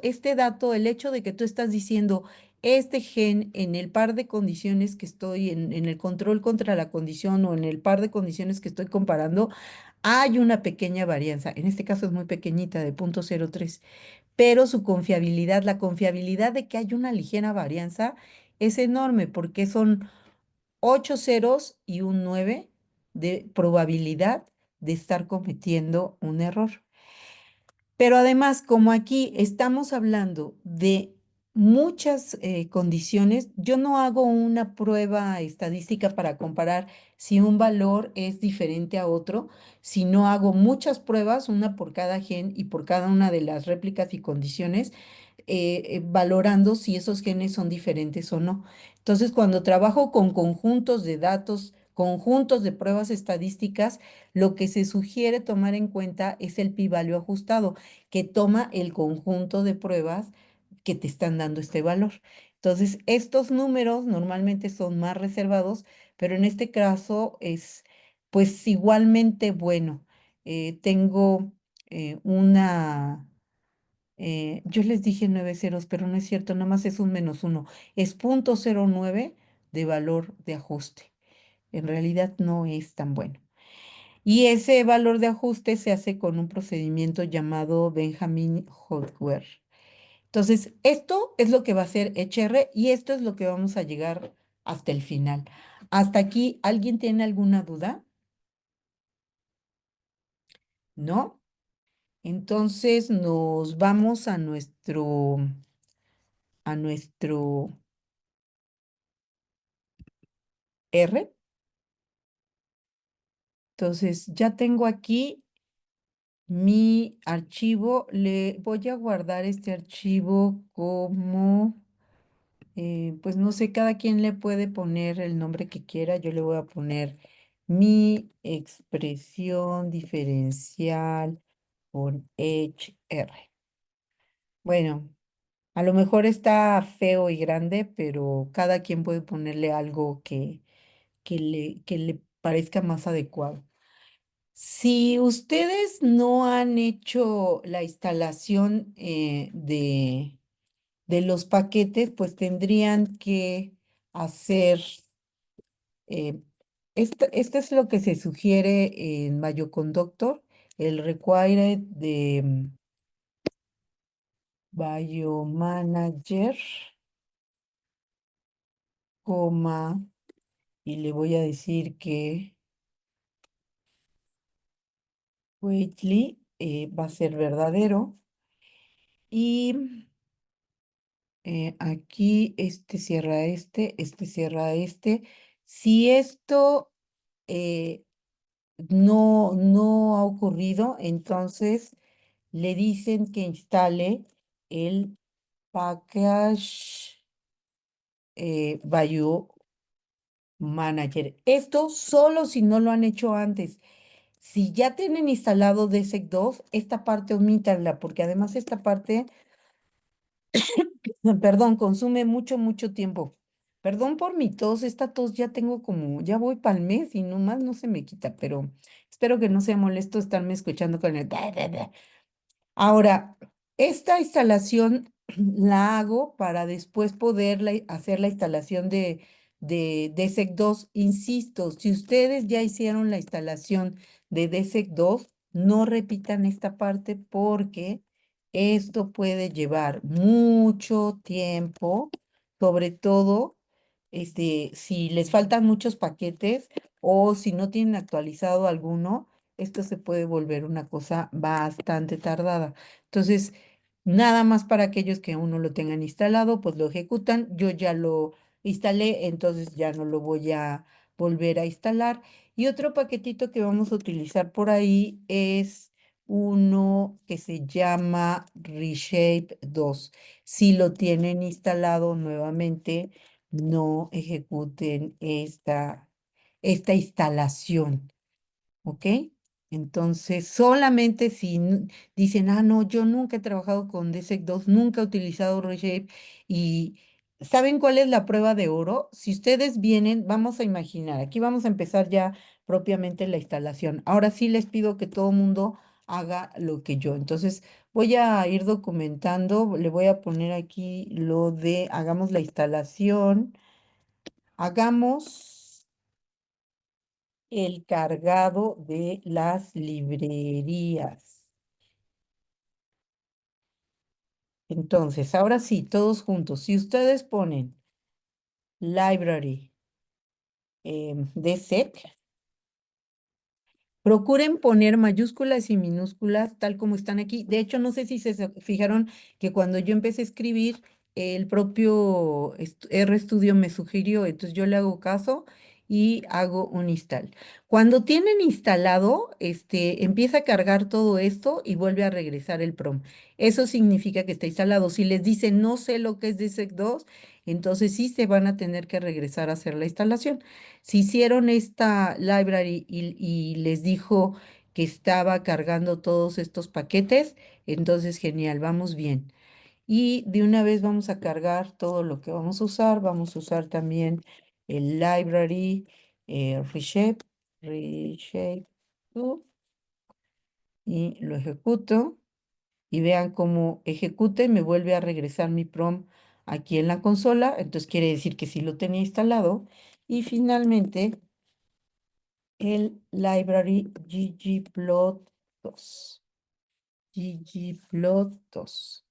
este dato, el hecho de que tú estás diciendo este gen en el par de condiciones que estoy, en el control contra la condición o en el par de condiciones que estoy comparando, hay una pequeña varianza. En este caso es muy pequeñita, de 0.03, pero su confiabilidad, la confiabilidad de que hay una ligera varianza es enorme porque son 8 ceros y un 9 de probabilidad de estar cometiendo un error. Pero además, como aquí estamos hablando de muchas condiciones, yo no hago una prueba estadística para comparar si un valor es diferente a otro, sino hago muchas pruebas, una por cada gen y por cada una de las réplicas y condiciones, valorando si esos genes son diferentes o no. Entonces, cuando trabajo con conjuntos de datos, conjuntos de pruebas estadísticas, lo que se sugiere tomar en cuenta es el p-value ajustado, que toma el conjunto de pruebas que te están dando este valor. Entonces, estos números normalmente son más reservados, pero en este caso es pues igualmente bueno. Tengo yo les dije 9 ceros, pero no es cierto, nada más es un -1. Es 0.09 de valor de ajuste. En realidad no es tan bueno. Y ese valor de ajuste se hace con un procedimiento llamado Benjamin-Holtwer. Entonces, esto es lo que va a hacer HR y esto es lo que vamos a llegar hasta el final. Hasta aquí, ¿alguien tiene alguna duda? ¿No? Entonces nos vamos a nuestro R. Entonces, ya tengo aquí mi archivo. Le voy a guardar este archivo como, pues no sé, cada quien le puede poner el nombre que quiera. Yo le voy a poner mi expresión diferencial por HR. Bueno, a lo mejor está feo y grande, pero cada quien puede ponerle algo que le parezca más adecuado. Si ustedes no han hecho la instalación de los paquetes, pues tendrían que hacer eh, Esto es lo que se sugiere en Bioconductor, el required de Biomanager, coma, y le voy a decir que Waitley va a ser verdadero. Y aquí este cierra este. Si esto no ha ocurrido, entonces le dicen que instale el package Bio Manager. Esto solo si no lo han hecho antes. Si ya tienen instalado DSEC 2, esta parte omítanla, porque además esta parte, perdón, consume mucho tiempo. Perdón por mi tos, esta tos ya tengo como, ya voy para el mes y nomás no se me quita, pero espero que no sea molesto estarme escuchando con el... Ahora, esta instalación la hago para después poder hacer la instalación de DSEC 2. Insisto, si ustedes ya hicieron la instalación de DSEC 2, no repitan esta parte porque esto puede llevar mucho tiempo, sobre todo si les faltan muchos paquetes o si no tienen actualizado alguno, esto se puede volver una cosa bastante tardada. Entonces, nada más para aquellos que aún no lo tengan instalado, pues lo ejecutan. Yo ya lo instalé, entonces ya no lo voy a volver a instalar. Y otro paquetito que vamos a utilizar por ahí es uno que se llama Reshape 2. Si lo tienen instalado nuevamente, no ejecuten esta instalación. ¿Ok? Entonces, solamente si dicen, ah, no, yo nunca he trabajado con DSEC 2, nunca he utilizado Reshape y ¿saben cuál es la prueba de oro? Si ustedes vienen, vamos a imaginar, aquí vamos a empezar ya propiamente la instalación. Ahora sí les pido que todo mundo haga lo que yo. Entonces, voy a ir documentando, le voy a poner aquí lo de, hagamos la instalación, hagamos el cargado de las librerías. Entonces, ahora sí, todos juntos. Si ustedes ponen library de sec, procuren poner mayúsculas y minúsculas tal como están aquí. De hecho, no sé si fijaron que cuando yo empecé a escribir, el propio RStudio me sugirió, entonces yo le hago caso y hago un install. Cuando tienen instalado, empieza a cargar todo esto y vuelve a regresar el PROM. Eso significa que está instalado. Si les dice no sé lo que es DSEC 2, entonces sí se van a tener que regresar a hacer la instalación. Si hicieron esta library y les dijo que estaba cargando todos estos paquetes, entonces genial, vamos bien. Y de una vez vamos a cargar todo lo que vamos a usar. Vamos a usar también el library reshape 2, y lo ejecuto. Y vean cómo ejecuta y me vuelve a regresar mi PROM aquí en la consola. Entonces quiere decir que sí lo tenía instalado. Y finalmente el library ggplot2. ggplot2.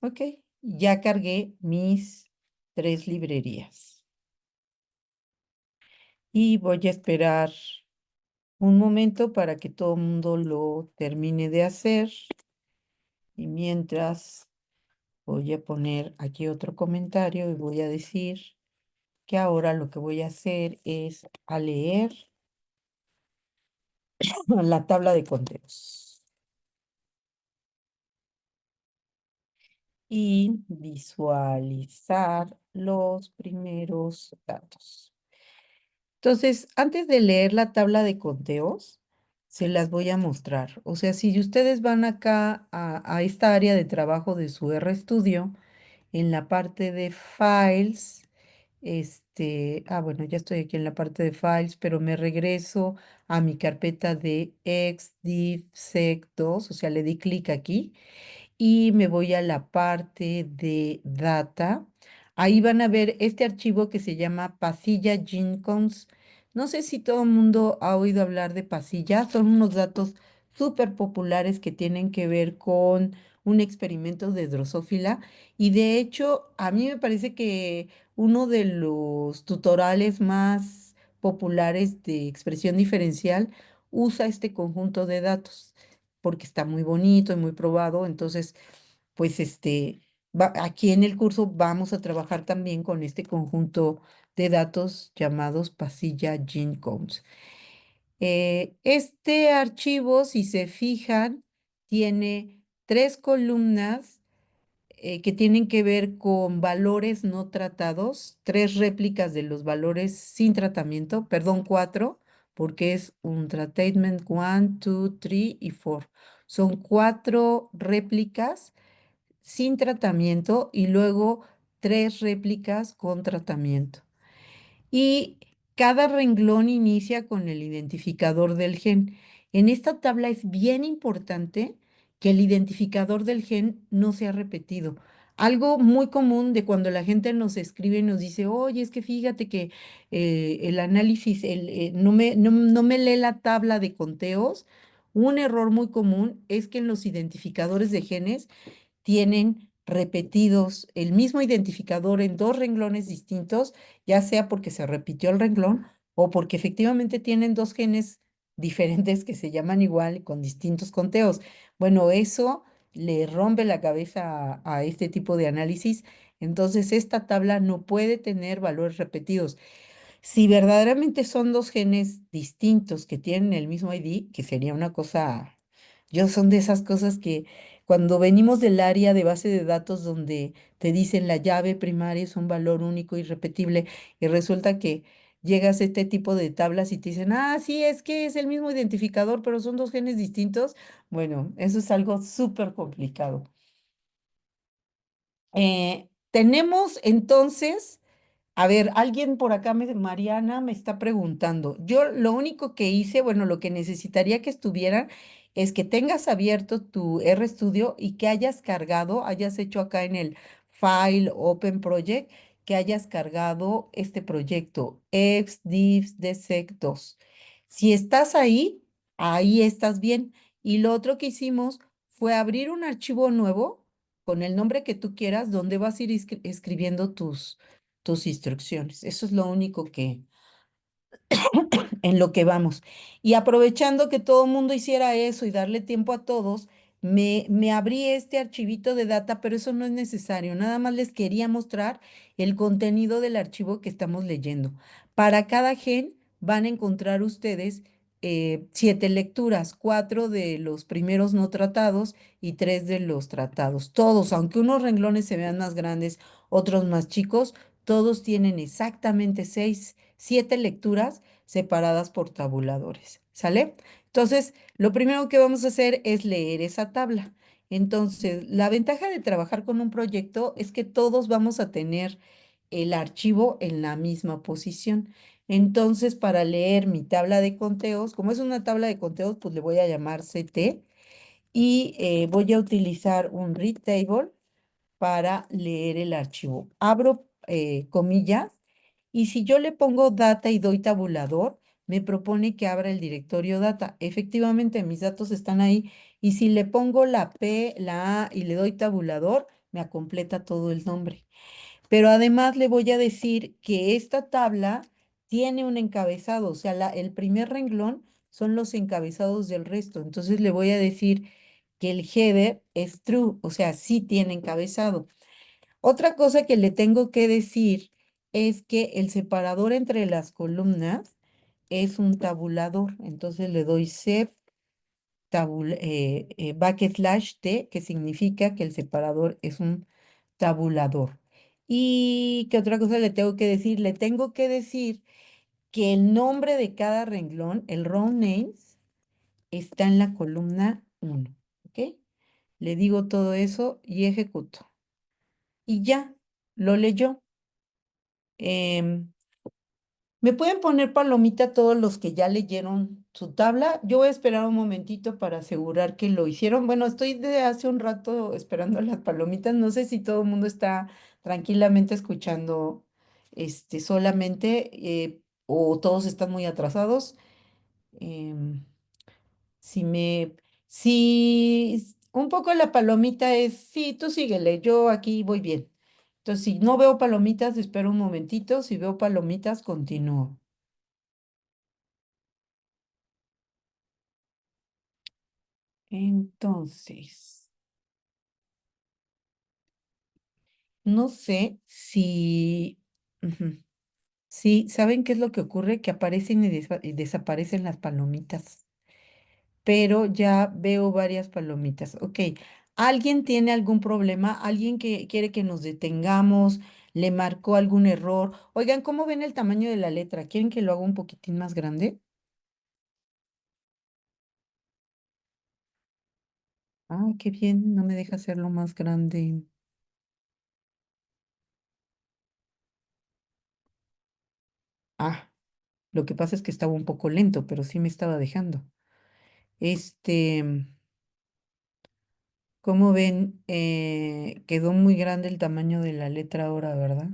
Ok, ya cargué mis 3 librerías. Y voy a esperar un momento para que todo el mundo lo termine de hacer. Y mientras voy a poner aquí otro comentario y voy a decir que ahora lo que voy a hacer es a leer la tabla de conteos y visualizar los primeros datos. Entonces, antes de leer la tabla de conteos, se las voy a mostrar. O sea, si ustedes van acá a esta área de trabajo de su RStudio, en la parte de Files, bueno, ya estoy aquí en la parte de Files, pero me regreso a mi carpeta de xdivsec2, o sea, le di clic aquí y me voy a la parte de Data. Ahí van a ver este archivo que se llama Pasilla Jenkins. No sé si todo el mundo ha oído hablar de Pasilla. Son unos datos súper populares que tienen que ver con un experimento de Drosófila. Y de hecho, a mí me parece que uno de los tutoriales más populares de expresión diferencial usa este conjunto de datos porque está muy bonito y muy probado. Entonces, pues aquí en el curso vamos a trabajar también con este conjunto de datos llamados pasilla Gene Codes. Este archivo, si se fijan, tiene 3 columnas que tienen que ver con valores no tratados, 3 réplicas de los valores sin tratamiento, perdón, 4, porque es un treatment 1, 2, 3 y 4. Son 4 réplicas sin tratamiento y luego 3 réplicas con tratamiento. Y cada renglón inicia con el identificador del gen. En esta tabla es bien importante que el identificador del gen no sea repetido. Algo muy común de cuando la gente nos escribe y nos dice, oye, es que fíjate que el análisis no me lee la tabla de conteos. Un error muy común es que en los identificadores de genes tienen repetidos el mismo identificador en 2 renglones distintos, ya sea porque se repitió el renglón o porque efectivamente tienen 2 genes diferentes que se llaman igual y con distintos conteos. Bueno, eso le rompe la cabeza a este tipo de análisis. Entonces, esta tabla no puede tener valores repetidos. Si verdaderamente son 2 genes distintos que tienen el mismo ID, que sería una cosa, yo son de esas cosas que cuando venimos del área de base de datos donde te dicen la llave primaria es un valor único y repetible y resulta que llegas a este tipo de tablas y te dicen, ah, sí, es que es el mismo identificador, pero son 2 genes distintos. Bueno, eso es algo súper complicado. Tenemos entonces a ver, alguien por acá, Mariana, me está preguntando. Yo lo único que hice, bueno, lo que necesitaría que estuviera es que tengas abierto tu RStudio y que hayas cargado, hayas hecho acá en el File Open Project, que hayas cargado este proyecto, exdivsdesec2. Si estás ahí, ahí estás bien. Y lo otro que hicimos fue abrir un archivo nuevo con el nombre que tú quieras, donde vas a ir escribiendo tus instrucciones. Eso es lo único que, en lo que vamos. Y aprovechando que todo el mundo hiciera eso y darle tiempo a todos, me abrí este archivito de data, pero eso no es necesario. Nada más les quería mostrar el contenido del archivo que estamos leyendo. Para cada gen van a encontrar ustedes 7 lecturas, 4 de los primeros no tratados y 3 de los tratados. Todos, aunque unos renglones se vean más grandes, otros más chicos, todos tienen exactamente 7 lecturas separadas por tabuladores, ¿sale? Entonces, lo primero que vamos a hacer es leer esa tabla. Entonces, la ventaja de trabajar con un proyecto es que todos vamos a tener el archivo en la misma posición. Entonces, para leer mi tabla de conteos, como es una tabla de conteos, pues le voy a llamar CT y voy a utilizar un read table para leer el archivo. Abro comillas y si yo le pongo data y doy tabulador, me propone que abra el directorio data. Efectivamente, mis datos están ahí y si le pongo la P, la A y le doy tabulador, me completa todo el nombre. Pero además le voy a decir que esta tabla tiene un encabezado, o sea, el primer renglón son los encabezados del resto. Entonces le voy a decir que el header es true, o sea, sí tiene encabezado. Otra cosa que le tengo que decir es que el separador entre las columnas es un tabulador. Entonces le doy sep backslash t, que significa que el separador es un tabulador. ¿Y qué otra cosa le tengo que decir? Le tengo que decir que el nombre de cada renglón, el row names, está en la columna 1. ¿Ok? Le digo todo eso y ejecuto. Y ya, lo leyó. ¿Me pueden poner palomita todos los que ya leyeron su tabla. Yo voy a esperar un momentito para asegurar que lo hicieron. Bueno, estoy de hace un rato esperando las palomitas. No sé si todo el mundo está tranquilamente escuchando solamente o todos están muy atrasados. Em, si me, si un poco la palomita es, sí, tú síguele, yo aquí voy bien. Entonces, si no veo palomitas, espero un momentito. Si veo palomitas, continúo. Entonces, no sé si, ujú, sí, ¿saben qué es lo que ocurre? Que aparecen y desaparecen las palomitas, pero ya veo varias palomitas. Ok, ¿alguien tiene algún problema? ¿Alguien que quiere que nos detengamos? ¿Le marcó algún error? Oigan, ¿cómo ven el tamaño de la letra? ¿Quieren que lo haga un poquitín más grande? Ah, qué bien, no me deja hacerlo más grande. Ah, lo que pasa es que estaba un poco lento, pero sí me estaba dejando. Este, ¿Cómo ven? Quedó muy grande el tamaño de la letra ahora, ¿verdad?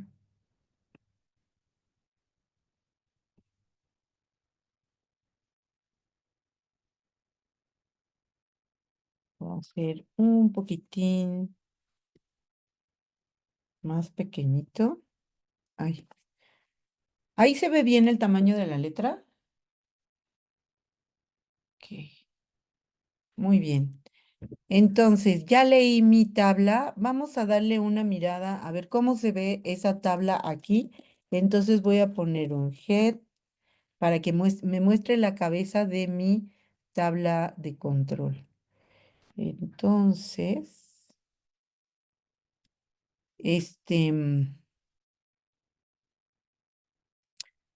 Vamos a hacer un poquitín más pequeñito. Ay, ahí se ve bien el tamaño de la letra. Ok, muy bien. Entonces, ya leí mi tabla. Vamos a darle una mirada a ver cómo se ve esa tabla aquí. Entonces voy a poner un head para que me muestre la cabeza de mi tabla de control. Entonces, este, mm,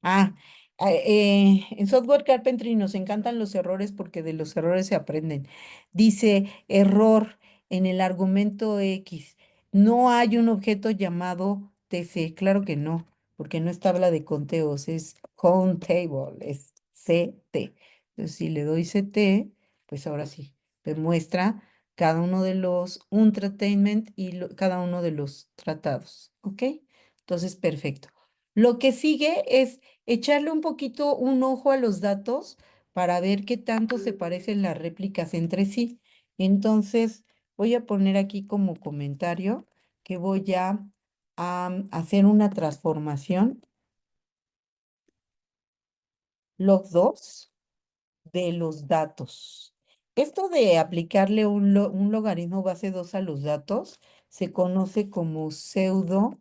ah, en Software Carpentry nos encantan los errores porque de los errores se aprenden. Dice error en el argumento X. No hay un objeto llamado TC. Claro que no, porque no es tabla de conteos, es count table, es CT. Entonces, si le doy CT, pues ahora sí, me muestra cada uno de los entertainment y cada uno de los tratados. ¿Ok? Entonces, perfecto. Lo que sigue es echarle un poquito un ojo a los datos para ver qué tanto se parecen las réplicas entre sí. Entonces, voy a poner aquí como comentario que voy a hacer una transformación log 2 de los datos. Esto de aplicarle un logaritmo base 2 a los datos se conoce como pseudo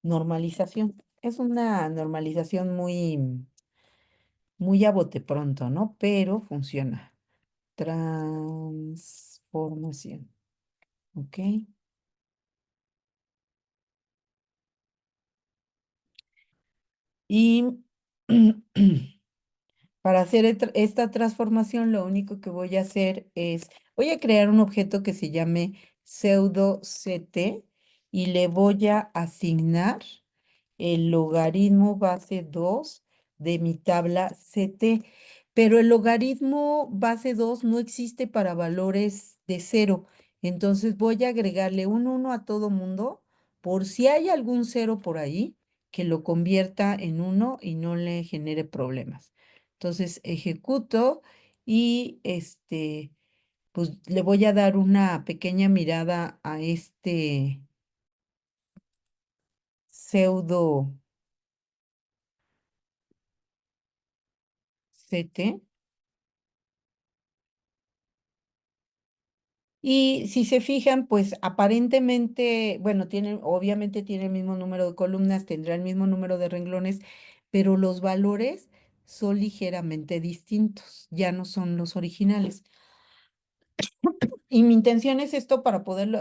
normalización. Es una normalización muy a bote pronto, ¿no? Pero funciona. Transformación, ¿ok? Y para hacer esta transformación, lo único que voy a hacer es, voy a crear un objeto que se llame pseudo CT y le voy a asignar el logaritmo base 2 de mi tabla CT, pero el logaritmo base 2 no existe para valores de cero. Entonces voy a agregarle un 1 a todo mundo por si hay algún cero por ahí que lo convierta en uno y no le genere problemas. Entonces ejecuto y pues le voy a dar una pequeña mirada a este pseudo CT. Y si se fijan, pues aparentemente, bueno, obviamente tiene el mismo número de columnas, tendrá el mismo número de renglones, pero los valores son ligeramente distintos, ya no son los originales. Y mi intención es esto para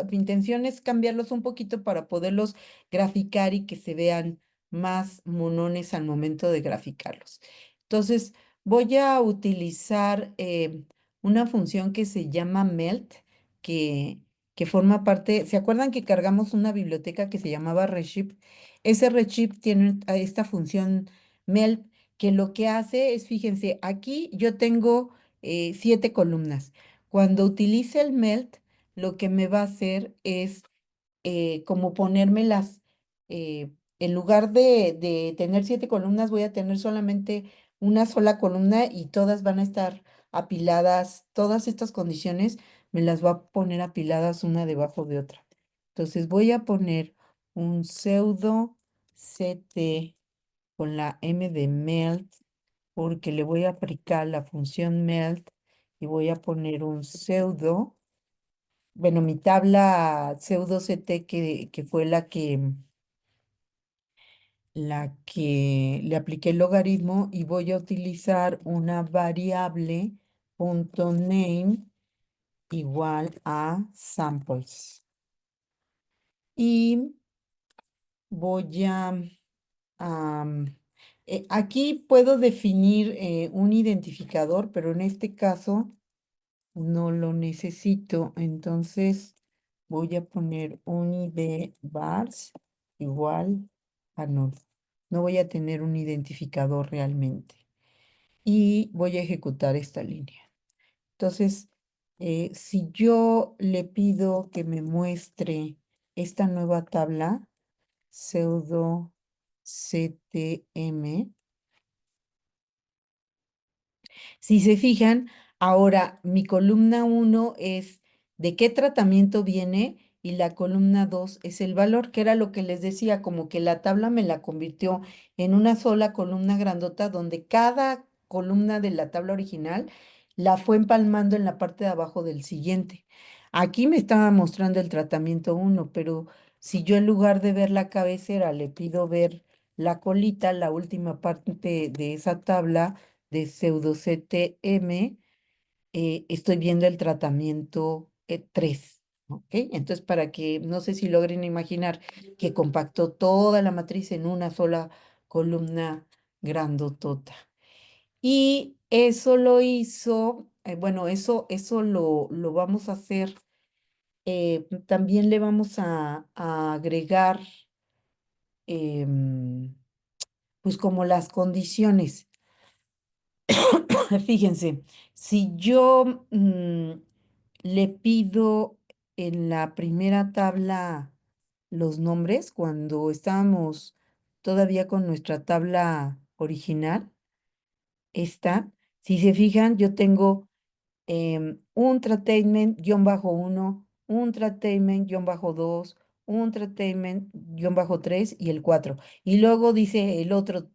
mi intención es cambiarlos un poquito para poderlos graficar y que se vean más monones al momento de graficarlos. Entonces, voy a utilizar una función que se llama melt, que, que forma parte, ¿se acuerdan que cargamos una biblioteca que se llamaba Redshift? Ese Redshift tiene esta función melt que lo que hace es, fíjense, aquí yo tengo 7 columnas. Cuando utilice el melt, lo que me va a hacer es como ponérmelas, en lugar de tener 7 columnas, voy a tener solamente una sola columna y todas van a estar apiladas, todas estas condiciones me las va a poner apiladas una debajo de otra. Entonces voy a poner un pseudo CT con la M de melt, porque le voy a aplicar la función melt y voy a poner un pseudo, bueno, mi tabla pseudo CT que fue la que le apliqué el logaritmo y voy a utilizar una variable punto name igual a samples. Y voy am, aquí puedo definir un identificador, pero en este caso no lo necesito. Entonces voy a poner un ID vars igual a null. No voy a tener un identificador realmente. Y voy a ejecutar esta línea. Entonces, si yo le pido que me muestre esta nueva tabla, pseudo CTM. Si se fijan, ahora mi columna 1 es de qué tratamiento viene y la columna 2 es el valor, que era lo que les decía, como que la tabla me la convirtió en una sola columna grandota donde cada columna de la tabla original la fue empalmando en la parte de abajo del siguiente. Aquí me estaba mostrando el tratamiento 1, pero si yo en lugar de ver la cabecera le pido ver la colita, la última parte de esa tabla, de pseudo CTM, estoy viendo el tratamiento 3. ¿Ok? Entonces, para que no sé si logren imaginar que compactó toda la matriz en una sola columna grandotota. Y eso lo hizo, bueno, eso lo vamos a hacer. También le vamos a agregar, pues como las condiciones. Fíjense, si yo le pido en la primera tabla los nombres, cuando estábamos todavía con nuestra tabla original, esta, si se fijan, yo tengo un Entertainment-1, un Entertainment-2, un Entertainment-3 y el 4. Y luego dice el otro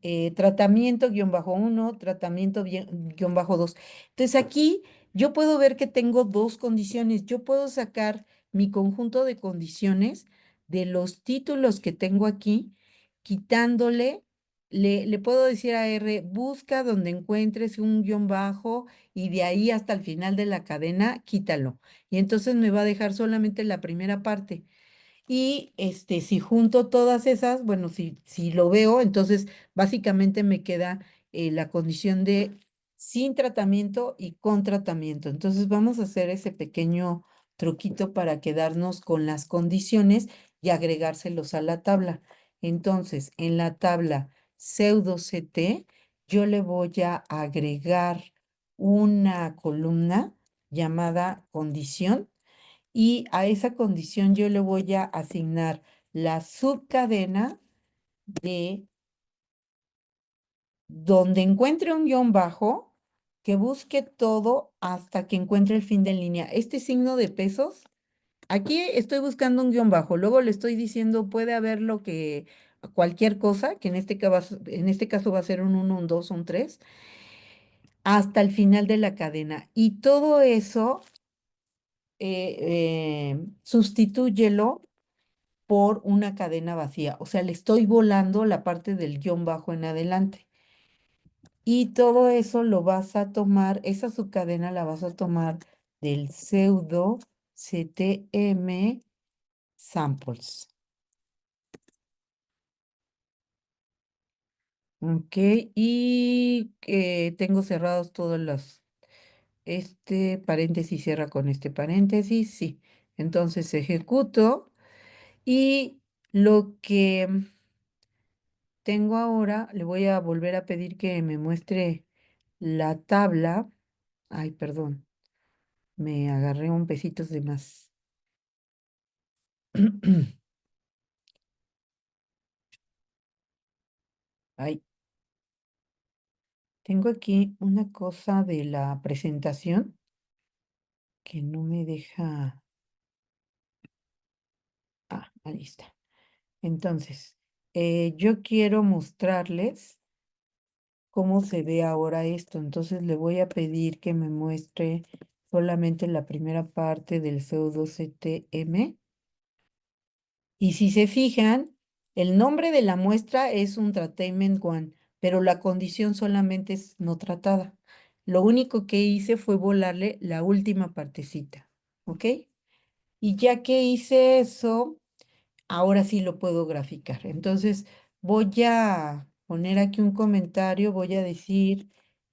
tratamiento-1, tratamiento-2. Entonces aquí yo puedo ver que tengo dos condiciones. Yo puedo sacar mi conjunto de condiciones de los títulos que tengo aquí, quitándole, le puedo decir a R, busca donde encuentres un guión bajo y de ahí hasta el final de la cadena, quítalo. Y entonces me va a dejar solamente la primera parte. Y si junto todas esas, bueno, si lo veo, entonces básicamente me queda la condición de sin tratamiento y con tratamiento. Entonces vamos a hacer ese pequeño truquito para quedarnos con las condiciones y agregárselos a la tabla. Entonces, en la tabla pseudo CT, yo le voy a agregar una columna llamada condición y a esa condición yo le voy a asignar la subcadena de donde encuentre un guión bajo, que busque todo hasta que encuentre el fin de línea. Este signo de pesos, aquí estoy buscando un guión bajo, luego le estoy diciendo puede haber lo que, cualquier cosa, que en este caso va a ser un 1, un 2, un 3, hasta el final de la cadena. Y todo eso sustitúyelo por una cadena vacía. O sea, le estoy volando la parte del guión bajo en adelante. Y todo eso lo vas a tomar, esa subcadena la vas a tomar del pseudo CTM samples. Ok, y tengo cerrados todos los, este paréntesis cierra con este paréntesis, sí. Entonces ejecuto y lo que tengo ahora, le voy a volver a pedir que me muestre la tabla. Ay, perdón, me agarré un pesitos de más. Ay, tengo aquí una cosa de la presentación que no me deja. Ah, ahí está. Entonces, yo quiero mostrarles cómo se ve ahora esto. Entonces le voy a pedir que me muestre solamente la primera parte del pseudo CTM. Y si se fijan, el nombre de la muestra es un Entertainment One, pero la condición solamente es no tratada. Lo único que hice fue volarle la última partecita, ¿ok? Y ya que hice eso, ahora sí lo puedo graficar. Entonces, voy a poner aquí un comentario, voy a decir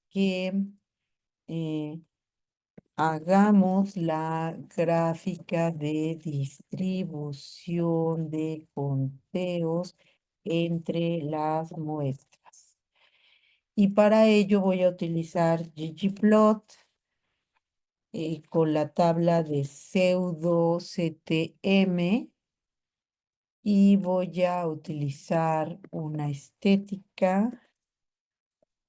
que eh, hagamos la gráfica de distribución de conteos entre las muestras. Y para ello voy a utilizar ggplot con la tabla de pseudo CTM y voy a utilizar una estética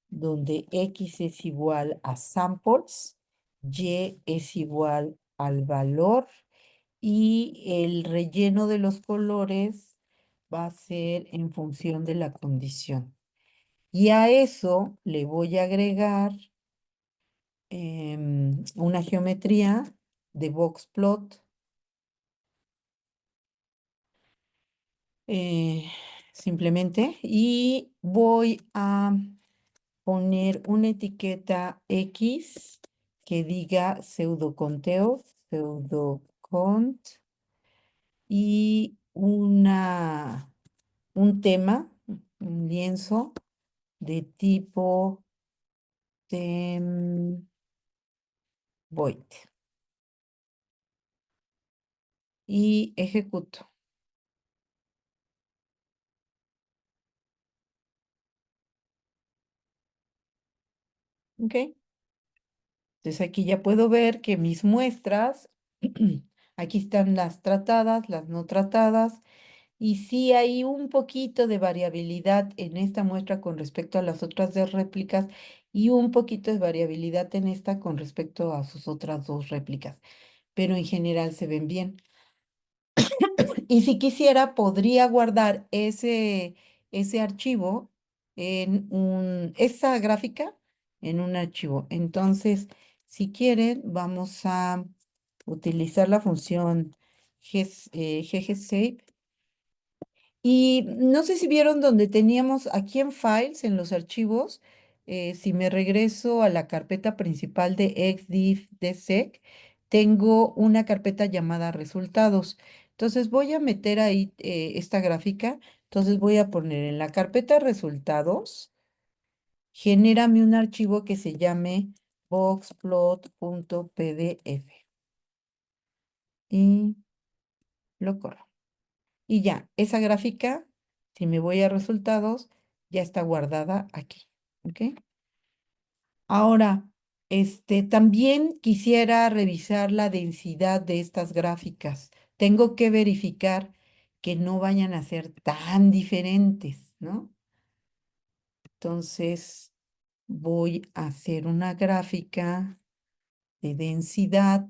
donde X es igual a samples, Y es igual al valor y el relleno de los colores va a ser en función de la condición. Y a eso le voy a agregar una geometría de boxplot. Simplemente, y voy a poner una etiqueta X que diga pseudoconteo, pseudocont, y un tema, un lienzo de tipo template. Y ejecuto. ¿Ok? Entonces aquí ya puedo ver que mis muestras, aquí están las tratadas, las no tratadas, y sí hay un poquito de variabilidad en esta muestra con respecto a las otras dos réplicas y un poquito de variabilidad en esta con respecto a sus otras dos réplicas, pero en general se ven bien. Y si quisiera, podría guardar ese archivo esa gráfica en un archivo. Entonces, si quieren, vamos a utilizar la función ggsave. Y no sé si vieron donde teníamos aquí en Files, en los archivos, si me regreso a la carpeta principal de xdivdsec, tengo una carpeta llamada resultados. Entonces voy a meter ahí esta gráfica. Entonces voy a poner en la carpeta resultados, genérame un archivo que se llame boxplot.pdf y lo corro. Y ya, esa gráfica, si me voy a resultados, ya está guardada aquí. ¿Ok? Ahora, también quisiera revisar la densidad de estas gráficas. Tengo que verificar que no vayan a ser tan diferentes, ¿no? Entonces, voy a hacer una gráfica de densidad,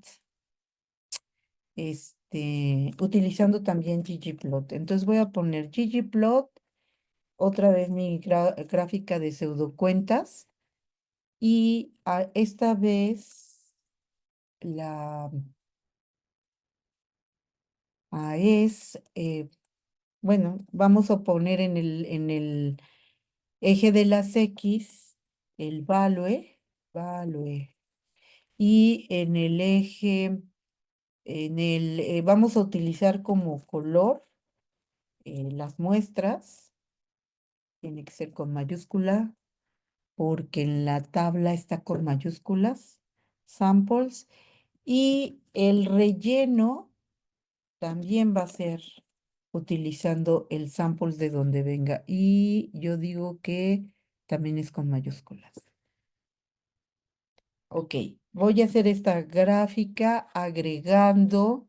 utilizando también ggplot. Entonces, voy a poner ggplot. Otra vez mi gráfica de pseudocuentas y esta vez la bueno, vamos a poner en el eje de las X el value, y en el eje, vamos a utilizar como color las muestras, tiene que ser con mayúscula, porque en la tabla está con mayúsculas, samples, y el relleno también va a ser utilizando el samples de donde venga. Y yo digo que también es con mayúsculas. Ok, voy a hacer esta gráfica agregando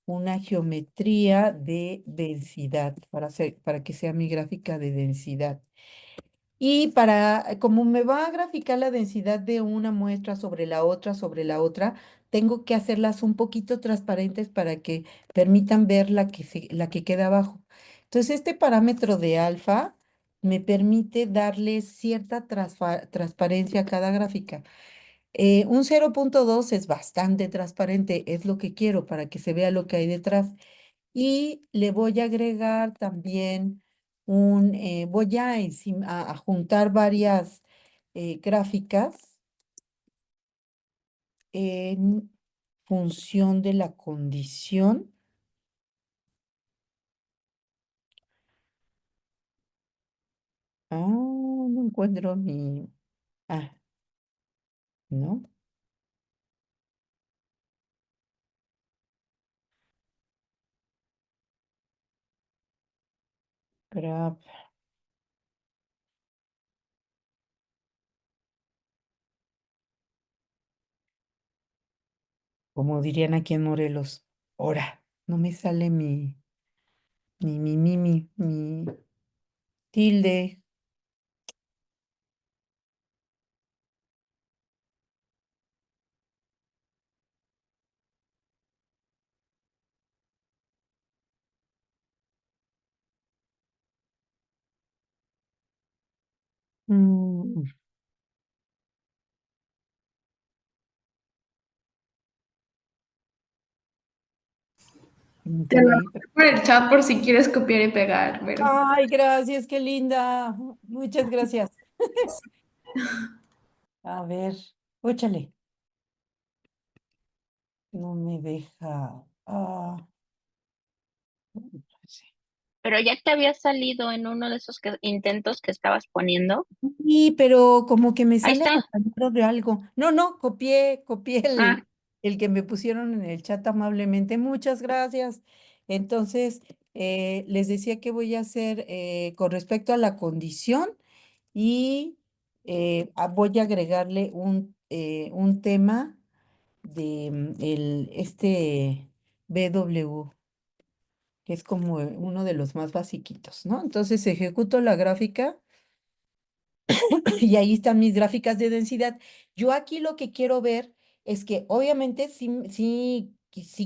una geometría de densidad para que sea mi gráfica de densidad. Y como me va a graficar la densidad de una muestra sobre la otra, tengo que hacerlas un poquito transparentes para que permitan ver la que queda abajo. Entonces, este parámetro de alfa me permite darle cierta transparencia a cada gráfica. Un 0,2 es bastante transparente, es lo que quiero para que se vea lo que hay detrás. Y le voy a agregar también voy a juntar varias gráficas en función de la condición. No encuentro ah, ¿no? Graph, como dirían aquí en Morelos, ahora, no me sale mi tilde. Mm, Te lo permíteme ahí. mandé por el chat por si quieres copiar y pegar, pero Ay, gracias, qué linda. Muchas gracias. A ver, échale. No me deja. Sí, Pero ya te había salido en uno de esos intentos que estabas poniendo. sí, pero como que me Ahí sale está. acompañado de algo. No, copié Ah, el que me pusieron en el chat amablemente. Muchas gracias. Entonces, les decía que voy a hacer con respecto a la condición y voy a agregarle un tema de este BW, que es como uno de los más basiquitos, ¿no? Entonces ejecuto la gráfica y ahí están mis gráficas de densidad. Yo aquí lo que quiero ver es que obviamente sí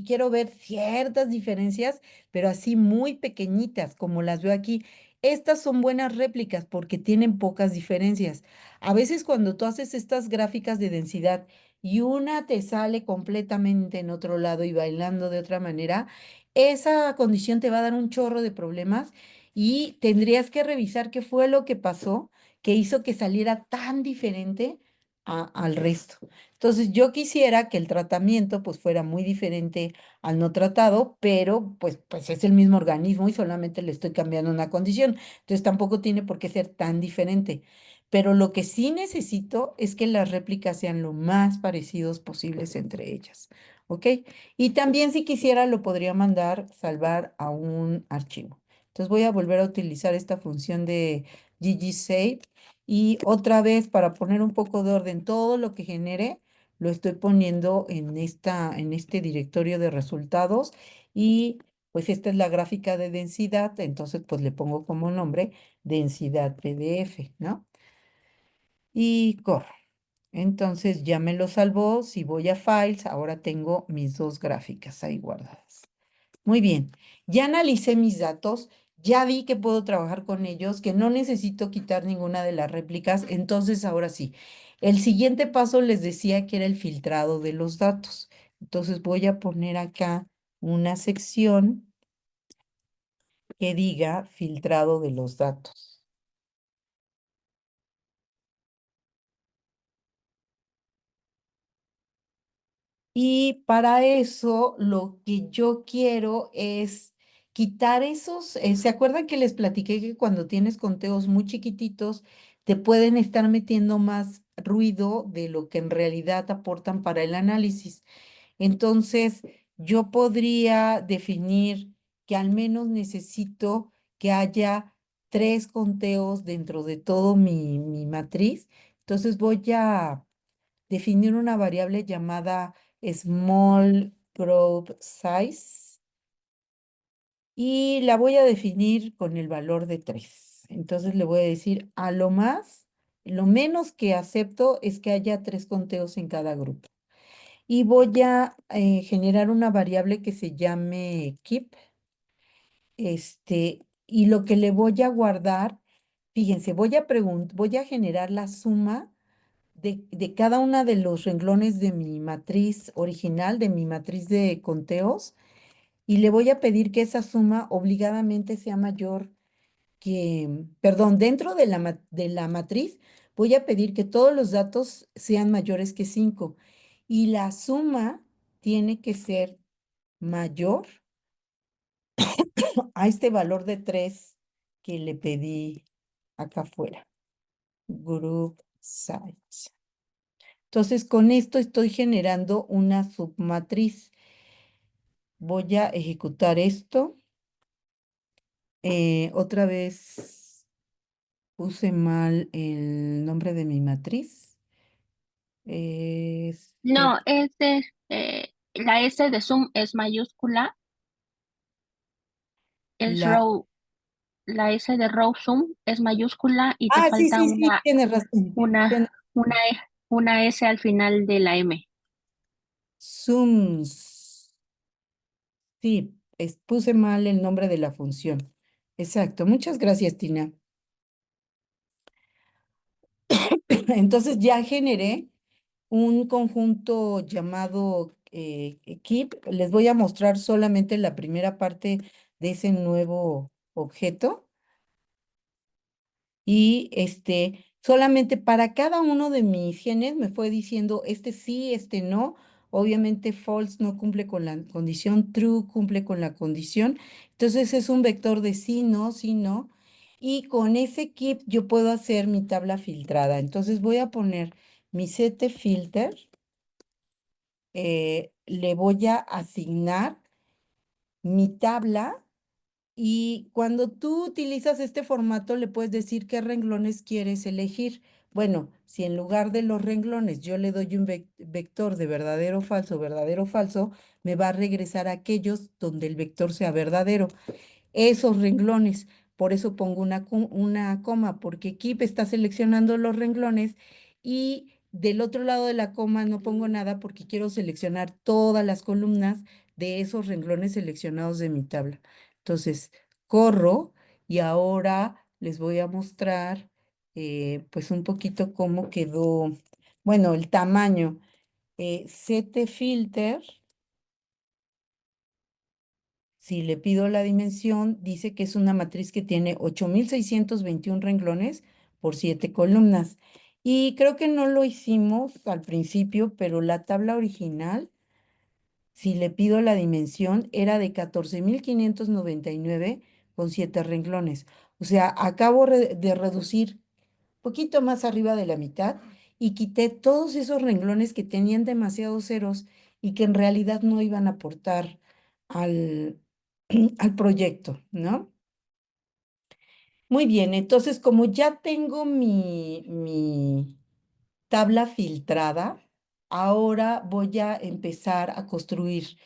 quiero ver ciertas diferencias, pero así muy pequeñitas, como las veo aquí. Estas son buenas réplicas porque tienen pocas diferencias. A veces cuando tú haces estas gráficas de densidad y una te sale completamente en otro lado y bailando de otra manera, esa condición te va a dar un chorro de problemas y tendrías que revisar qué fue lo que pasó que hizo que saliera tan diferente al resto. Entonces, yo quisiera que el tratamiento pues fuera muy diferente al no tratado, pero pues es el mismo organismo y solamente le estoy cambiando una condición. Entonces, tampoco tiene por qué ser tan diferente. Pero lo que sí necesito es que las réplicas sean lo más parecidos posibles entre ellas. ¿Ok? Y también si quisiera lo podría mandar salvar a un archivo. Entonces voy a volver a utilizar esta función de ggSave y otra vez, para poner un poco de orden, todo lo que genere lo estoy poniendo en este directorio de resultados y pues esta es la gráfica de densidad, entonces pues le pongo como nombre densidad PDF, ¿no? Y corro. Entonces ya me lo salvó. Si voy a Files, ahora tengo mis dos gráficas ahí guardadas. Muy bien, ya analicé mis datos, ya vi que puedo trabajar con ellos, que no necesito quitar ninguna de las réplicas, entonces ahora sí, el siguiente paso les decía que era el filtrado de los datos. Entonces voy a poner acá una sección que diga filtrado de los datos. Y para eso lo que yo quiero es quitar esos, ¿se acuerdan que les platiqué que cuando tienes conteos muy chiquititos te pueden estar metiendo más ruido de lo que en realidad aportan para el análisis? Entonces, yo podría definir que al menos necesito que haya 3 conteos dentro de todo mi matriz. Entonces voy a definir una variable llamada small group size y la voy a definir con el valor de 3. Entonces le voy a decir a lo más, lo menos que acepto es que haya 3 conteos en cada grupo. Y voy a generar una variable que se llame keep. Y lo que le voy a guardar, fíjense, voy a generar la suma de cada una de los renglones de mi matriz original, de mi matriz de conteos, y le voy a pedir que esa suma obligadamente sea mayor perdón, dentro de de la matriz, voy a pedir que todos los datos sean mayores que 5 y la suma tiene que ser mayor a este valor de 3 que le pedí acá afuera. Group size. Entonces, con esto estoy generando una submatriz. Voy a ejecutar esto. Otra vez puse mal el nombre de mi matriz. No, la S de Zoom es mayúscula, es La... row, la S de row Zoom es mayúscula y te Ah, sí, falta sí, sí, tienes razón. una, una, una S al final de la M. Zooms. Sí, puse mal el nombre de la función. Exacto. Muchas gracias, Tina. Entonces ya generé un conjunto llamado keep. Les voy a mostrar solamente la primera parte de ese nuevo objeto. Y solamente para cada uno de mis genes me fue diciendo este sí, este no. Obviamente false no cumple con la condición, true cumple con la condición. Entonces es un vector de sí, no, sí, no. Y con ese keep yo puedo hacer mi tabla filtrada. Entonces voy a poner mi set filter. Le voy a asignar mi tabla y cuando tú utilizas este formato, le puedes decir qué renglones quieres elegir. Bueno, si en lugar de los renglones yo le doy un vector de verdadero, falso, me va a regresar a aquellos donde el vector sea verdadero esos renglones. Por eso pongo una coma, porque Keep está seleccionando los renglones y del otro lado de la coma no pongo nada porque quiero seleccionar todas las columnas de esos renglones seleccionados de mi tabla. Entonces, corro y ahora les voy a mostrar pues un poquito cómo quedó, bueno, el tamaño. Set filter. Si le pido la dimensión, dice que es una matriz que tiene 8621 renglones por 7 columnas. Y creo que no lo hicimos al principio, pero la tabla original, si le pido la dimensión, era de 14.599 con 7 renglones. O sea, acabo de reducir poquito más arriba de la mitad y quité todos esos renglones que tenían demasiados ceros y que en realidad no iban a aportar al, al proyecto, ¿no? Muy bien, entonces como ya tengo mi tabla filtrada, ahora voy a empezar a construir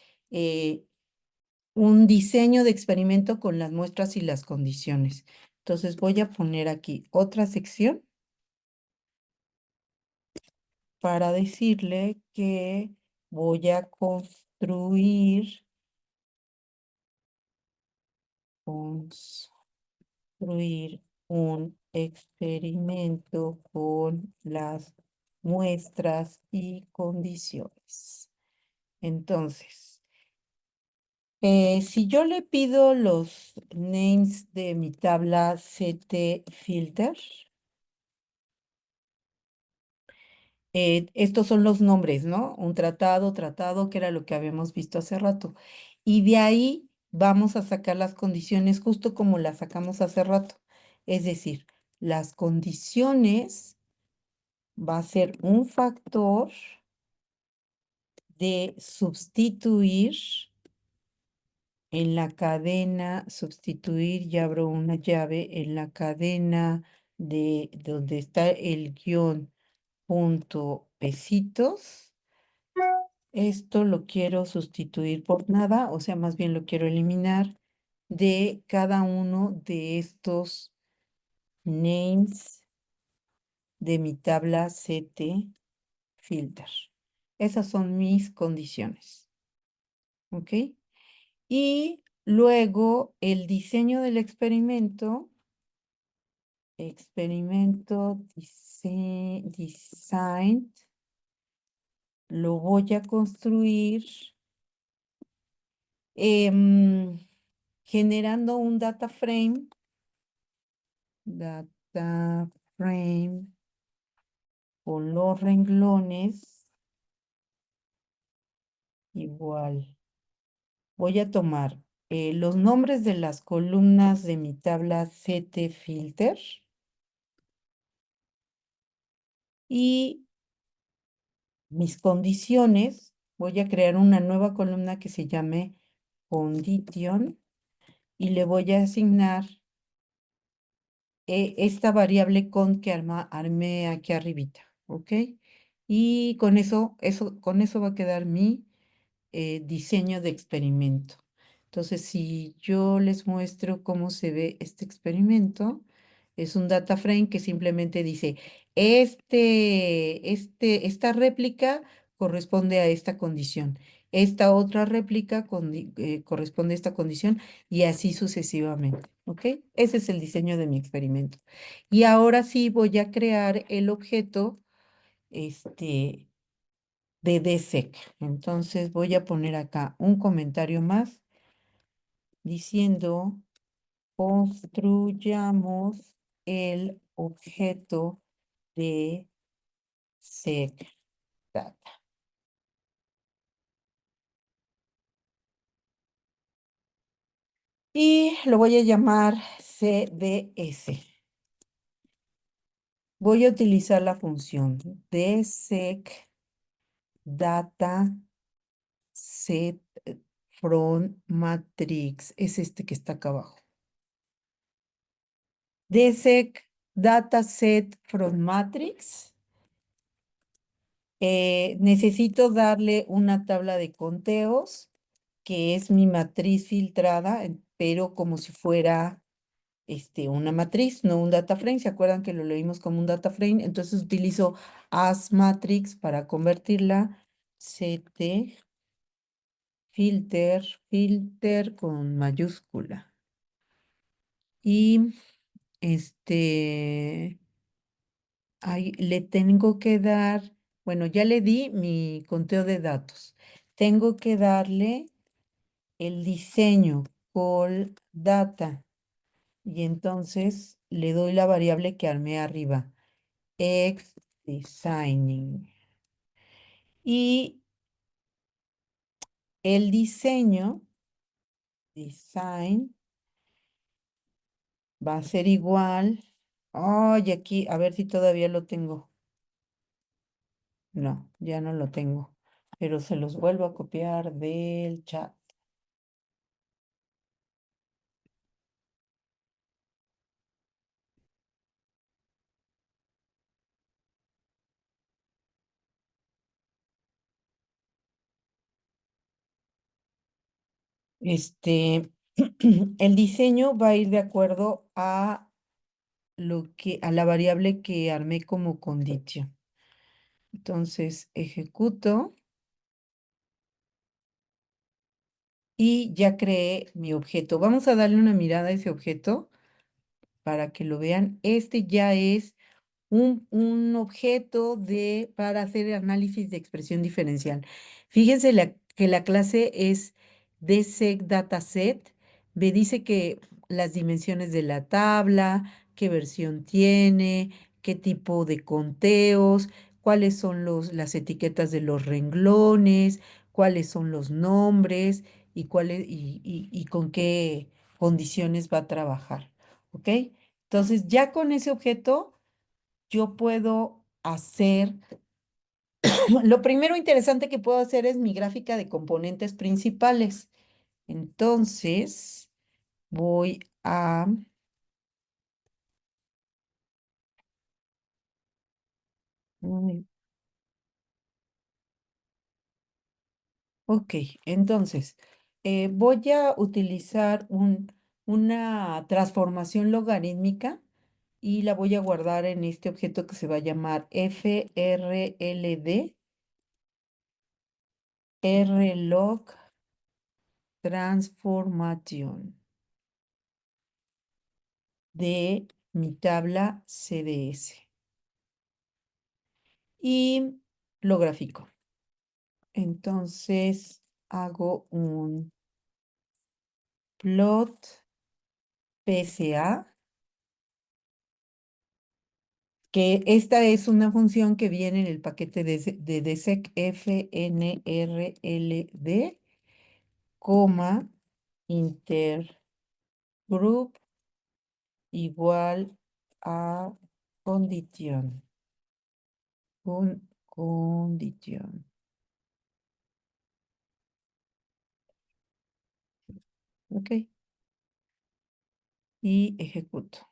un diseño de experimento con las muestras y las condiciones. Entonces voy a poner aquí otra sección para decirle que voy a construir un experimento con las muestras y condiciones. Entonces, si yo le pido los names de mi tabla CT-Filter, estos son los nombres, ¿no? Un tratado, que era lo que habíamos visto hace rato. Y de ahí vamos a sacar las condiciones justo como las sacamos hace rato. Es decir, las condiciones va a ser un factor de sustituir En la cadena, sustituir, ya abro una llave en la cadena de donde está el guión punto pesitos. Esto lo quiero sustituir por nada, o sea, más bien lo quiero eliminar de cada uno de estos names de mi tabla CT filter. Esas son mis condiciones. ¿Ok? Y luego el diseño del experimento, design, lo voy a construir generando un data frame con los renglones igual. Voy a tomar los nombres de las columnas de mi tabla CT filter y mis condiciones. Voy a crear una nueva columna que se llame condition y le voy a asignar esta variable con que armé aquí arribita, ¿ok? Y con eso va a quedar mi diseño de experimento. Entonces, si yo les muestro cómo se ve este experimento, es un data frame que simplemente dice, esta réplica corresponde a esta condición. Esta otra réplica corresponde a esta condición y así sucesivamente. ¿Ok? Ese es el diseño de mi experimento. Y ahora sí voy a crear el objeto, de DSEC. Entonces voy a poner acá un comentario más diciendo construyamos el objeto de SecData. Y lo voy a llamar CDS. Voy a utilizar la función DSecData set from matrix. Es este que está acá abajo. DSec dataset from matrix. Necesito darle una tabla de conteos, que es mi matriz filtrada, pero como si fuera una matriz, no un data frame. ¿Se acuerdan que lo leímos como un data frame? Entonces utilizo as matrix para convertirla. CT filter con mayúscula. Y ahí le tengo que dar, bueno, ya le di mi conteo de datos. Tengo que darle el diseño call data y entonces le doy la variable que armé arriba, x designing. Y el diseño, design, va a ser igual. Ay, aquí, a ver si todavía lo tengo. No, ya no lo tengo, pero se los vuelvo a copiar del chat. El diseño va a ir de acuerdo a a la variable que armé como condición. Entonces, ejecuto y ya creé mi objeto. Vamos a darle una mirada a ese objeto para que lo vean. Este ya es un objeto para hacer análisis de expresión diferencial. Fíjense que la clase es DSecDataset. Me dice que las dimensiones de la tabla, qué versión tiene, qué tipo de conteos, cuáles son las etiquetas de los renglones, cuáles son los nombres y con qué condiciones va a trabajar. ¿Ok? Entonces, ya con ese objeto yo puedo hacer, lo primero interesante que puedo hacer es mi gráfica de componentes principales. Entonces, voy a... Ok, entonces, voy a utilizar una transformación logarítmica y la voy a guardar en este objeto que se va a llamar frld rlog transformation de mi tabla CDS. Y lo grafico. Entonces, hago un plot PSA, que esta es una función que viene en el paquete de DSEC FNRLD, coma, intergroup igual a condición. Condición. Ok. Y ejecuto.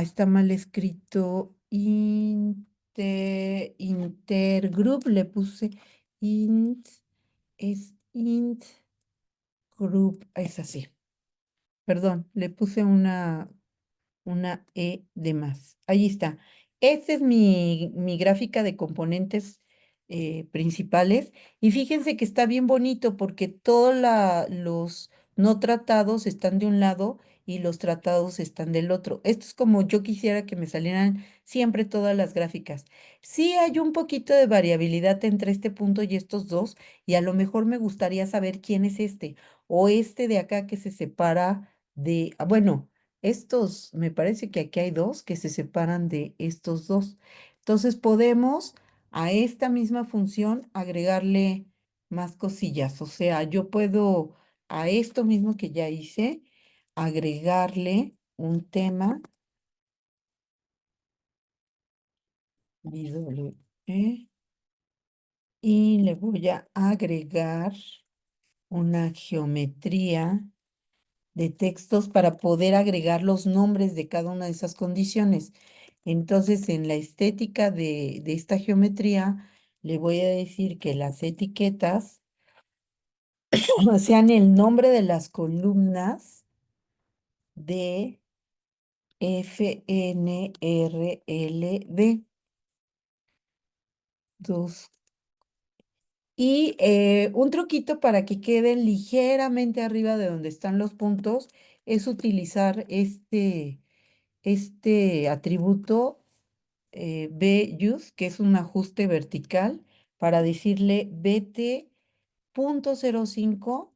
Está mal escrito. Intergroup le puse int, es int group, es así. Perdón, le puse una E de más. Ahí está. Esta es mi gráfica de componentes principales. Y fíjense que está bien bonito porque todos los no tratados están de un lado y los tratados están del otro. Esto es como yo quisiera que me salieran siempre todas las gráficas. Sí hay un poquito de variabilidad entre este punto y estos dos, y a lo mejor me gustaría saber quién es este o este de acá que se separa de, bueno. Estos, me parece que aquí hay dos que se separan de estos dos. Entonces podemos a esta misma función agregarle más cosillas. O sea, yo puedo a esto mismo que ya hice, agregarle un tema BWE, y le voy a agregar una geometría de textos para poder agregar los nombres de cada una de esas condiciones. Entonces, en la estética de esta geometría, le voy a decir que las etiquetas sean el nombre de las columnas de FNRLD. Dos. Y un truquito para que queden ligeramente arriba de donde están los puntos es utilizar este atributo BUse, que es un ajuste vertical, para decirle vete 0.05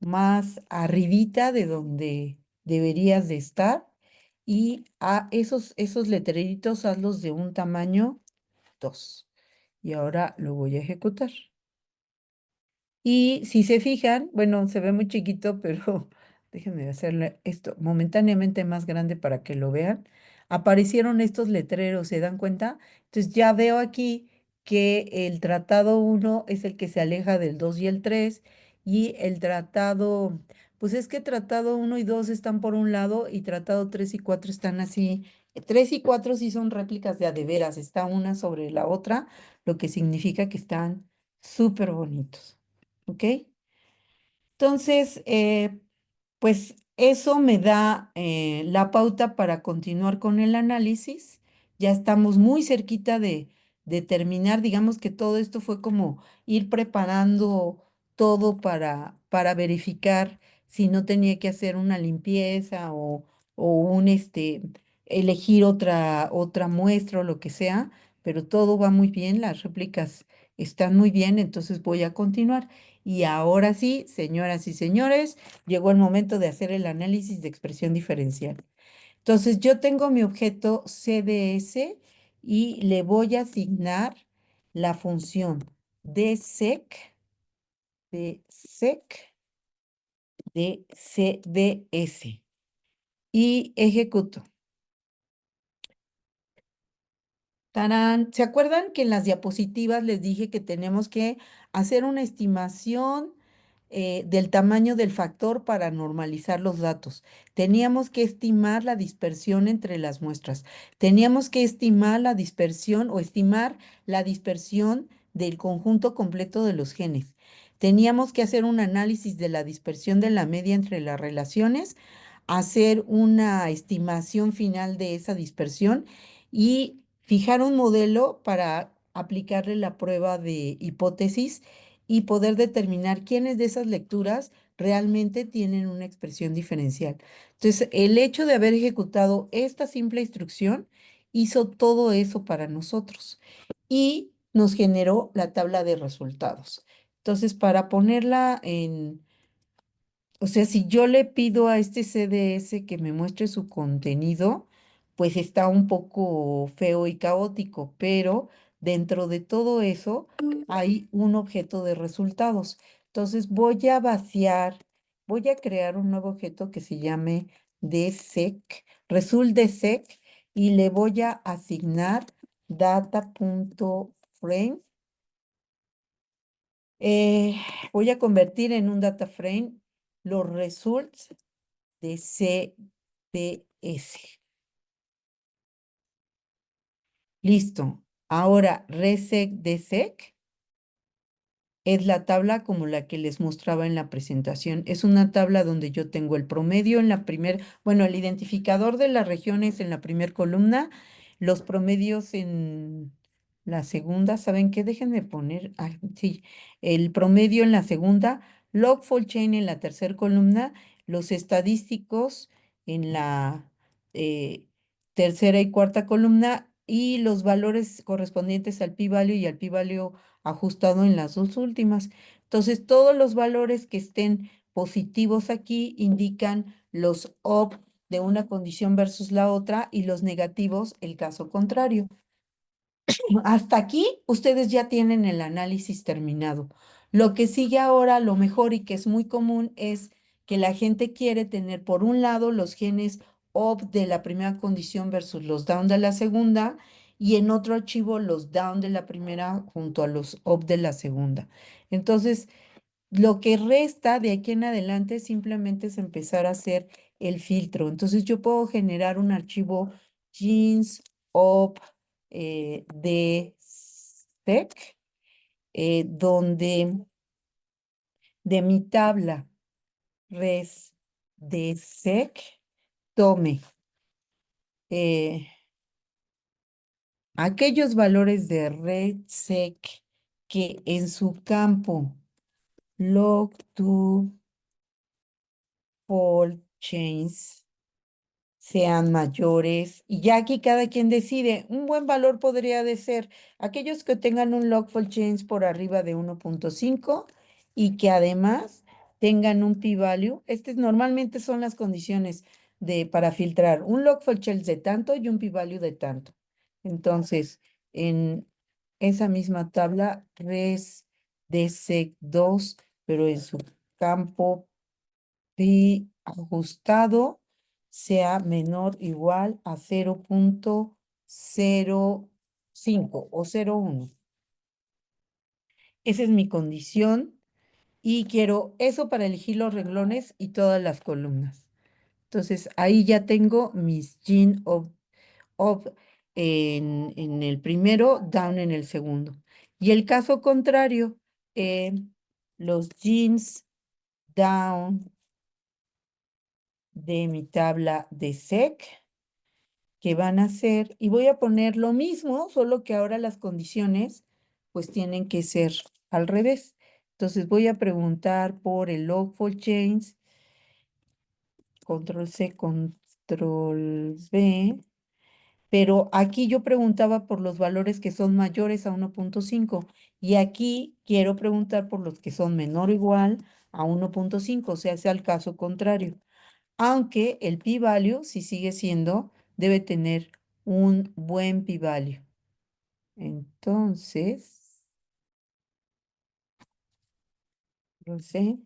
más arribita de donde deberías de estar, y a esos letreritos hazlos de un tamaño 2. Y ahora lo voy a ejecutar. Y si se fijan, bueno, se ve muy chiquito, pero déjenme hacerle esto momentáneamente más grande para que lo vean. Aparecieron estos letreros, ¿se dan cuenta? Entonces ya veo aquí que el tratado 1 es el que se aleja del 2 y el 3, y el tratado, pues es que tratado 1 y 2 están por un lado y tratado 3 y 4 están así. 3 y 4 sí son réplicas de a de veras, está una sobre la otra, lo que significa que están súper bonitos. ¿Ok? Entonces, pues eso me da la pauta para continuar con el análisis. Ya estamos muy cerquita de terminar. Digamos que todo esto fue como ir preparando todo para verificar si no tenía que hacer una limpieza o elegir otra muestra o lo que sea, pero todo va muy bien, las réplicas están muy bien, entonces voy a continuar. Y ahora sí, señoras y señores, llegó el momento de hacer el análisis de expresión diferencial. Entonces, yo tengo mi objeto CDS y le voy a asignar la función dsec de CDS y ejecuto. Tarán. ¿Se acuerdan que en las diapositivas les dije que tenemos que hacer una estimación del tamaño del factor para normalizar los datos? Teníamos que estimar la dispersión entre las muestras. Teníamos que estimar la dispersión o estimar la dispersión del conjunto completo de los genes. Teníamos que hacer un análisis de la dispersión de la media entre las relaciones, hacer una estimación final de esa dispersión y fijar un modelo para aplicarle la prueba de hipótesis y poder determinar quiénes de esas lecturas realmente tienen una expresión diferencial. Entonces, el hecho de haber ejecutado esta simple instrucción hizo todo eso para nosotros y nos generó la tabla de resultados. Entonces, para ponerla en, o sea, si yo le pido a este CDS que me muestre su contenido, pues está un poco feo y caótico, pero dentro de todo eso hay un objeto de resultados. Entonces voy a vaciar, voy a crear un nuevo objeto que se llame dsec, result.dsec, y le voy a asignar data.frame. Voy a convertir en un data frame los results de CDS. Listo. Ahora, resec.dsec es la tabla como la que les mostraba en la presentación. Es una tabla donde yo tengo el promedio en la primer, bueno, el identificador de las regiones en la primera columna, los promedios en la segunda. ¿Saben qué? Déjenme poner, sí, el promedio en la segunda, log4j chain en la tercera columna, los estadísticos en la tercera y cuarta columna y los valores correspondientes al p-value y al p-value ajustado en las dos últimas. Entonces, todos los valores que estén positivos aquí indican los op de una condición versus la otra y los negativos el caso contrario. Hasta aquí ustedes ya tienen el análisis terminado. Lo que sigue ahora, lo mejor y que es muy común, es que la gente quiere tener por un lado los genes up de la primera condición versus los down de la segunda y en otro archivo los down de la primera junto a los up de la segunda. Entonces, lo que resta de aquí en adelante simplemente es empezar a hacer el filtro. Entonces, yo puedo generar un archivo genes up de spec, donde de mi tabla res de sec tome aquellos valores de red sec que en su campo log2 fold chains sean mayores, y ya aquí cada quien decide. Un buen valor podría de ser aquellos que tengan un log4 chains por arriba de 1.5 y que además tengan un p-value. Estas normalmente son las condiciones para filtrar un log4 chains de tanto y un p-value de tanto. Entonces, en esa misma tabla, res dsec2, pero en su campo p ajustado sea menor o igual a 0.05 o 0.1. Esa es mi condición y quiero eso para elegir los renglones y todas las columnas. Entonces, ahí ya tengo mis gene of en el primero, down en el segundo. Y el caso contrario, los genes down de mi tabla de sec que van a hacer, y voy a poner lo mismo, solo que ahora las condiciones pues tienen que ser al revés. Entonces voy a preguntar por el log4 chains, control C, control V, pero aquí yo preguntaba por los valores que son mayores a 1.5 y aquí quiero preguntar por los que son menor o igual a 1.5, o sea, sea el caso contrario. Aunque el p-value, si sigue siendo, debe tener un buen p-value. Entonces, control C,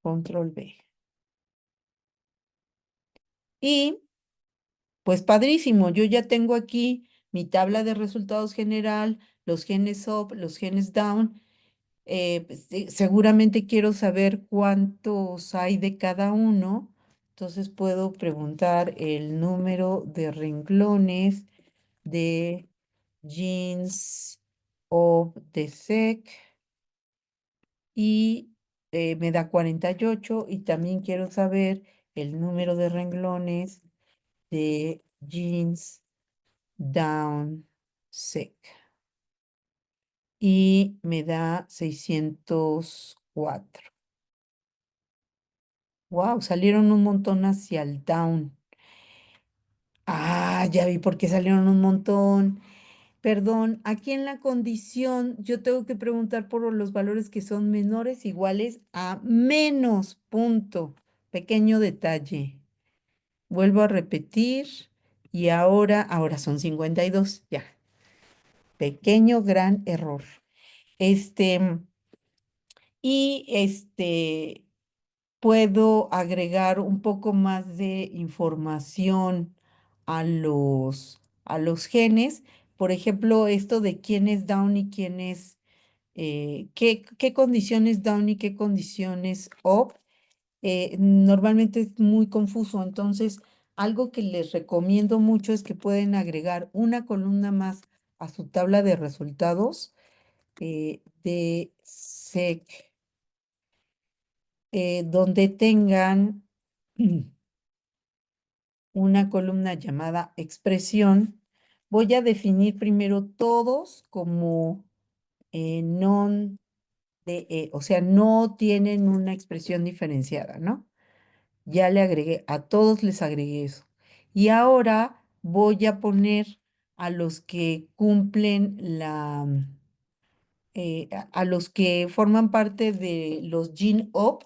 control V. Y, pues padrísimo, yo ya tengo aquí mi tabla de resultados general, los genes up, los genes down. Pues, seguramente quiero saber cuántos hay de cada uno. Entonces puedo preguntar el número de renglones de genes of the sec y me da 48 y también quiero saber el número de renglones de genes down sec y me da 604. Wow, salieron un montón hacia el down. Ah, ya vi por qué salieron un montón. Perdón, aquí en la condición yo tengo que preguntar por los valores que son menores iguales a menos punto. Pequeño detalle. Vuelvo a repetir y ahora son 52, ya. Pequeño gran error. Este, y puedo agregar un poco más de información a los genes. Por ejemplo, esto de quién es down y quién es, qué condiciones down y qué condiciones up. Normalmente es muy confuso, entonces algo que les recomiendo mucho es que pueden agregar una columna más a su tabla de resultados de SEC, donde tengan una columna llamada expresión. Voy a definir primero todos como non de, o sea, no tienen una expresión diferenciada, ¿no? Ya le agregué, a todos les agregué eso. Y ahora voy a poner a los que cumplen a los que forman parte de los gene up,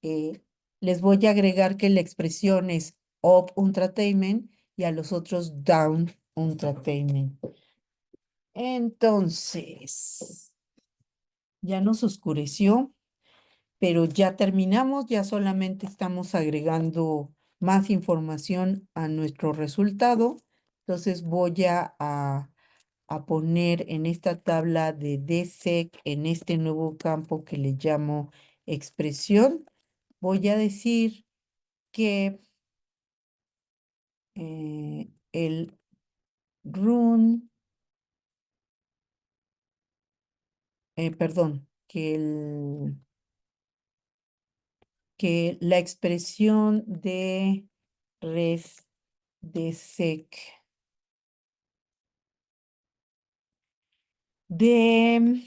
eh, les voy a agregar que la expresión es up untratainment y a los otros down untratainment. Entonces, ya nos oscureció, pero ya terminamos, ya solamente estamos agregando más información a nuestro resultado. Entonces voy a poner en esta tabla de DSEC, en este nuevo campo que le llamo expresión, voy a decir que el run, perdón, que la expresión de res de sec de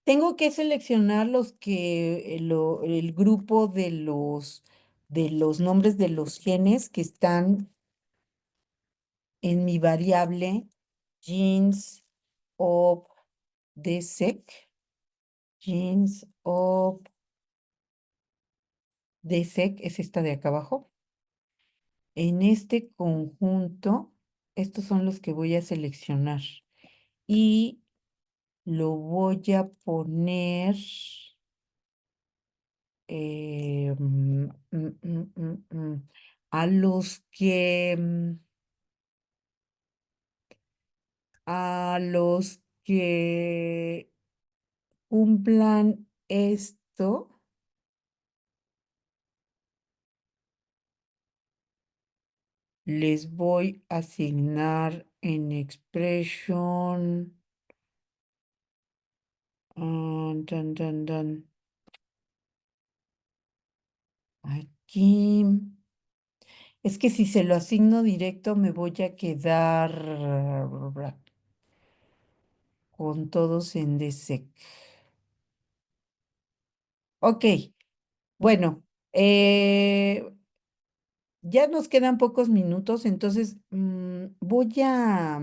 tengo que seleccionar los que el grupo de los nombres de los genes que están en mi variable genes of the sec, genes of the sec es esta de acá abajo. En este conjunto, estos son los que voy a seleccionar y lo voy a poner a los que cumplan esto, les voy a asignar en expression. Dun, dun, dun. Aquí. Es que si se lo asigno directo me voy a quedar con todos en DSEC. Ok, bueno, ya nos quedan pocos minutos, entonces voy a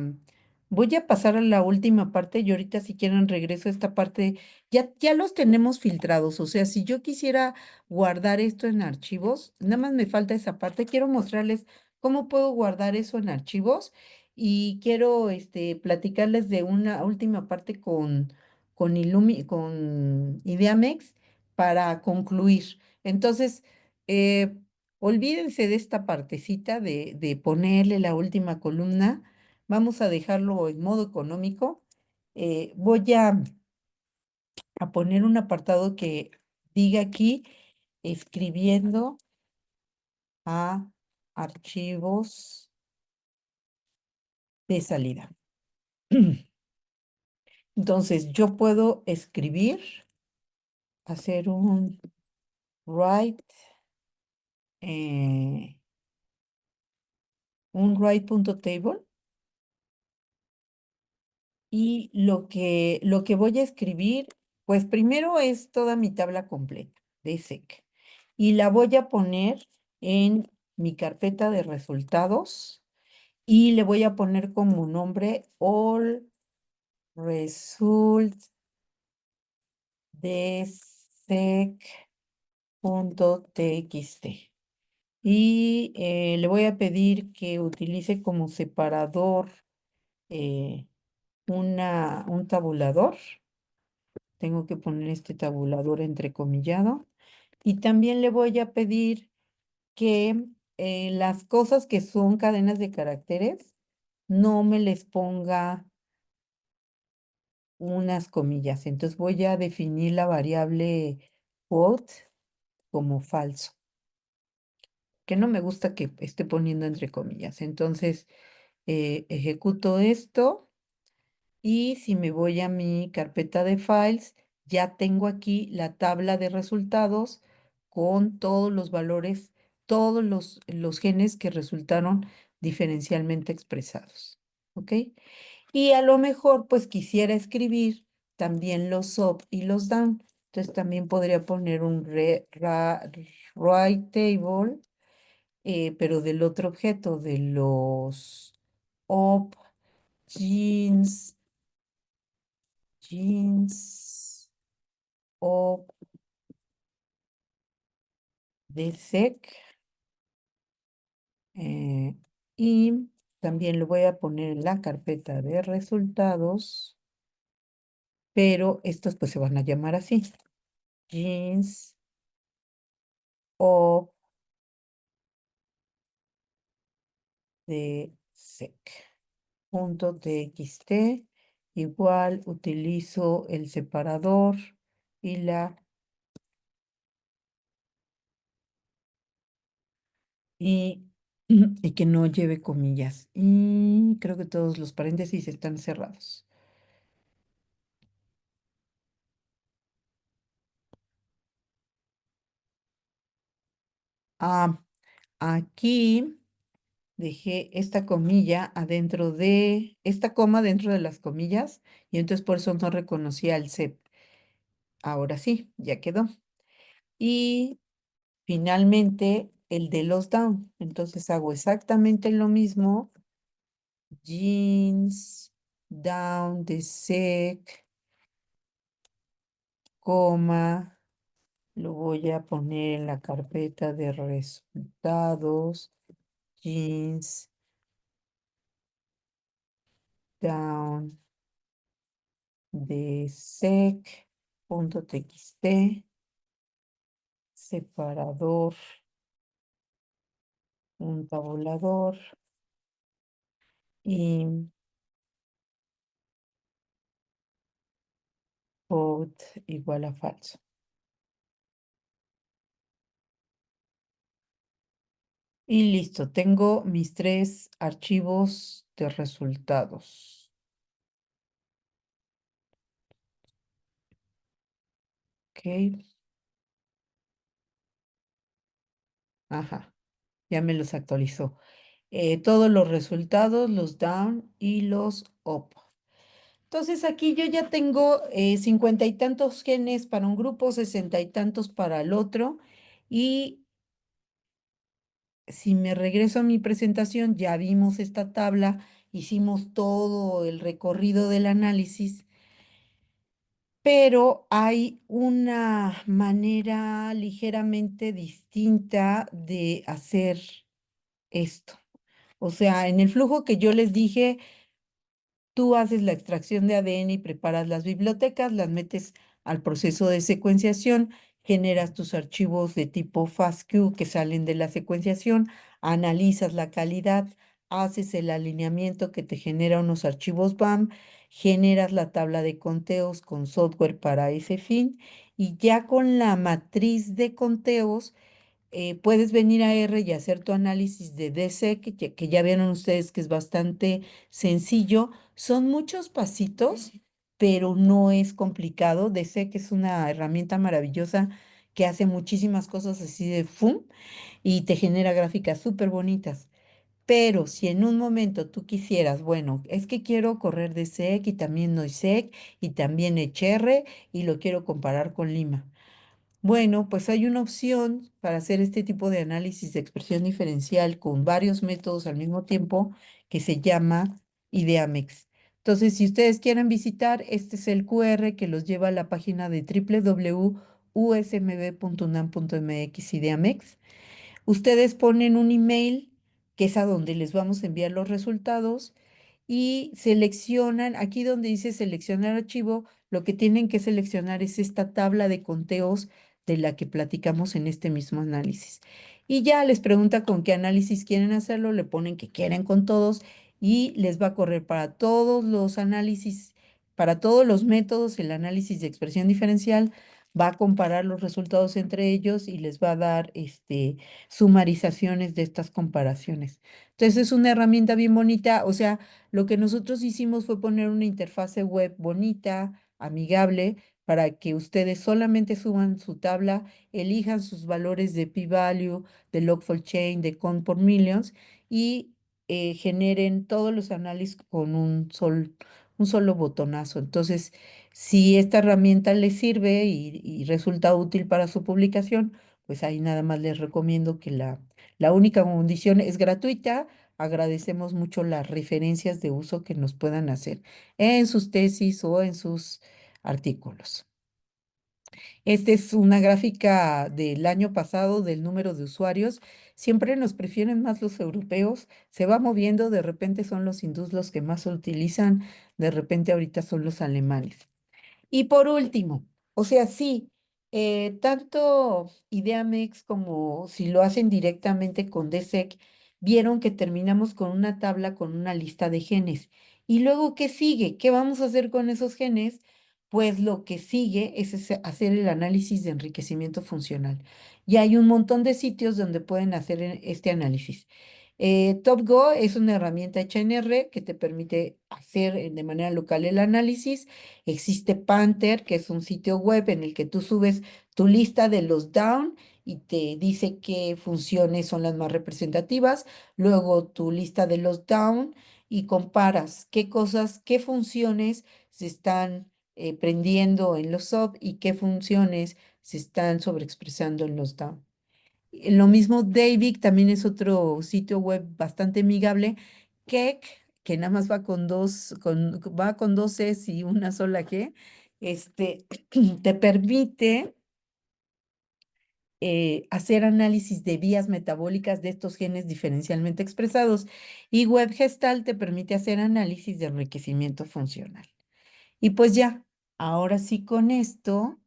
pasar a la última parte y ahorita si quieren regreso a esta parte. Ya los tenemos filtrados, o sea, si yo quisiera guardar esto en archivos, nada más me falta esa parte. Quiero mostrarles cómo puedo guardar eso en archivos y quiero platicarles de una última parte con Ideamex para concluir. Entonces, olvídense de esta partecita de ponerle la última columna Vamos a dejarlo en modo económico. Voy a poner un apartado que diga aquí, escribiendo a archivos de salida. Entonces, yo puedo escribir, hacer un write, un write.table. Y lo que voy a escribir, pues primero es toda mi tabla completa de SEC. Y la voy a poner en mi carpeta de resultados y le voy a poner como nombre all results de sec.txt. Y le voy a pedir que utilice como separador un tabulador. Tengo que poner este tabulador entrecomillado. Y también le voy a pedir que las cosas que son cadenas de caracteres no me les ponga unas comillas. Entonces voy a definir la variable quote como falso, que no me gusta que esté poniendo entre comillas. Entonces ejecuto esto. Y si me voy a mi carpeta de files, ya tengo aquí la tabla de resultados con todos los valores, todos los genes que resultaron diferencialmente expresados. ¿Ok? Y a lo mejor, pues quisiera escribir también los up y los down. Entonces también podría poner un write table, pero del otro objeto, de los up genes o de sec. Y también lo voy a poner en la carpeta de resultados, pero estos pues se van a llamar así. Jeans o de sec.txt. Igual utilizo el separador y y que no lleve comillas. Y creo que todos los paréntesis están cerrados. Ah, aquí dejé esta comilla adentro de, esta coma dentro de las comillas, y entonces por eso no reconocía el CEP. Ahora sí, ya quedó. Y finalmente el de los down. Entonces hago exactamente lo mismo. Jeans, down de sec, coma. Lo voy a poner en la carpeta de resultados. Jeans, down de sec.txt, separador, un tabulador y quote igual a falso. Y listo, tengo mis 3 archivos de resultados. Ok. Ajá, ya me los actualizó. Todos los resultados, los down y los up. Entonces aquí yo ya tengo 50 y tantos genes para un grupo, 60 y tantos para el otro. Y si me regreso a mi presentación, ya vimos esta tabla, hicimos todo el recorrido del análisis, pero hay una manera ligeramente distinta de hacer esto. O sea, en el flujo que yo les dije, tú haces la extracción de ADN y preparas las bibliotecas, las metes al proceso de secuenciación, generas tus archivos de tipo FASTQ que salen de la secuenciación, analizas la calidad, haces el alineamiento que te genera unos archivos BAM, generas la tabla de conteos con software para ese fin y ya con la matriz de conteos puedes venir a R y hacer tu análisis de DSEC, que ya vieron ustedes que es bastante sencillo. Son muchos pasitos, pero no es complicado. DSEC es una herramienta maravillosa que hace muchísimas cosas así de ¡fum! Y te genera gráficas súper bonitas. Pero si en un momento tú quisieras, bueno, es que quiero correr DSEC y también NoiSEC y también HR y lo quiero comparar con Lima. Bueno, pues hay una opción para hacer este tipo de análisis de expresión diferencial con varios métodos al mismo tiempo que se llama IdeaMex. Entonces, si ustedes quieren visitar, este es el QR que los lleva a la página de www.usmb.unam.mx IdeaMex. Ustedes ponen un email, que es a donde les vamos a enviar los resultados, y seleccionan, aquí donde dice seleccionar archivo, lo que tienen que seleccionar es esta tabla de conteos de la que platicamos en este mismo análisis. Y ya les pregunta con qué análisis quieren hacerlo, le ponen que quieren con todos y les va a correr para todos los análisis, para todos los métodos, el análisis de expresión diferencial, va a comparar los resultados entre ellos y les va a dar sumarizaciones de estas comparaciones. Entonces es una herramienta bien bonita, o sea, lo que nosotros hicimos fue poner una interfase web bonita, amigable, para que ustedes solamente suban su tabla, elijan sus valores de p-value, de log4chain, de count por millions y generen todos los análisis con un solo botonazo. Entonces, si esta herramienta les sirve y resulta útil para su publicación, pues ahí nada más les recomiendo que la única condición es gratuita. Agradecemos mucho las referencias de uso que nos puedan hacer en sus tesis o en sus artículos. Esta es una gráfica del año pasado del número de usuarios. Siempre nos prefieren más los europeos. Se va moviendo, de repente son los hindús los que más se utilizan, de repente ahorita son los alemanes. Y por último, o sea, sí, tanto IdeaMex como si lo hacen directamente con DSEC, vieron que terminamos con una tabla con una lista de genes. ¿Y luego qué sigue? ¿Qué vamos a hacer con esos genes? Pues lo que sigue es hacer el análisis de enriquecimiento funcional. Y hay un montón de sitios donde pueden hacer este análisis. TopGo es una herramienta hecha en R que te permite hacer de manera local el análisis. Existe Panther, que es un sitio web en el que tú subes tu lista de los down y te dice qué funciones son las más representativas. Luego tu lista de los down y comparas qué cosas, qué funciones se están prendiendo en los up y qué funciones se están sobreexpresando en los down. Lo mismo David también es otro sitio web bastante amigable. Keck, que nada más va con va con dos S y una sola G, te permite hacer análisis de vías metabólicas de estos genes diferencialmente expresados. Y WebGestalt te permite hacer análisis de enriquecimiento funcional. Y pues ya, ahora sí con esto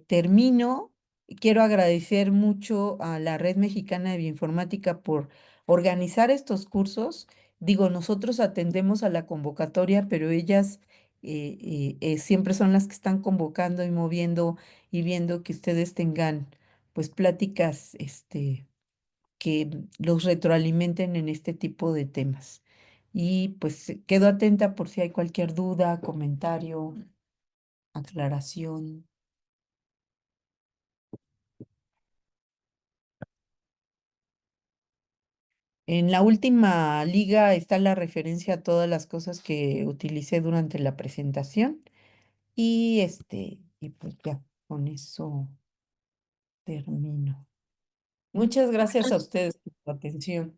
termino. Quiero agradecer mucho a la Red Mexicana de Bioinformática por organizar estos cursos. Digo, nosotros atendemos a la convocatoria, pero ellas siempre son las que están convocando y moviendo y viendo que ustedes tengan pues pláticas que los retroalimenten en este tipo de temas. Y pues quedo atenta por si hay cualquier duda, comentario, aclaración. En la última liga está la referencia a todas las cosas que utilicé durante la presentación y y pues ya, con eso termino. Muchas gracias a ustedes por su atención.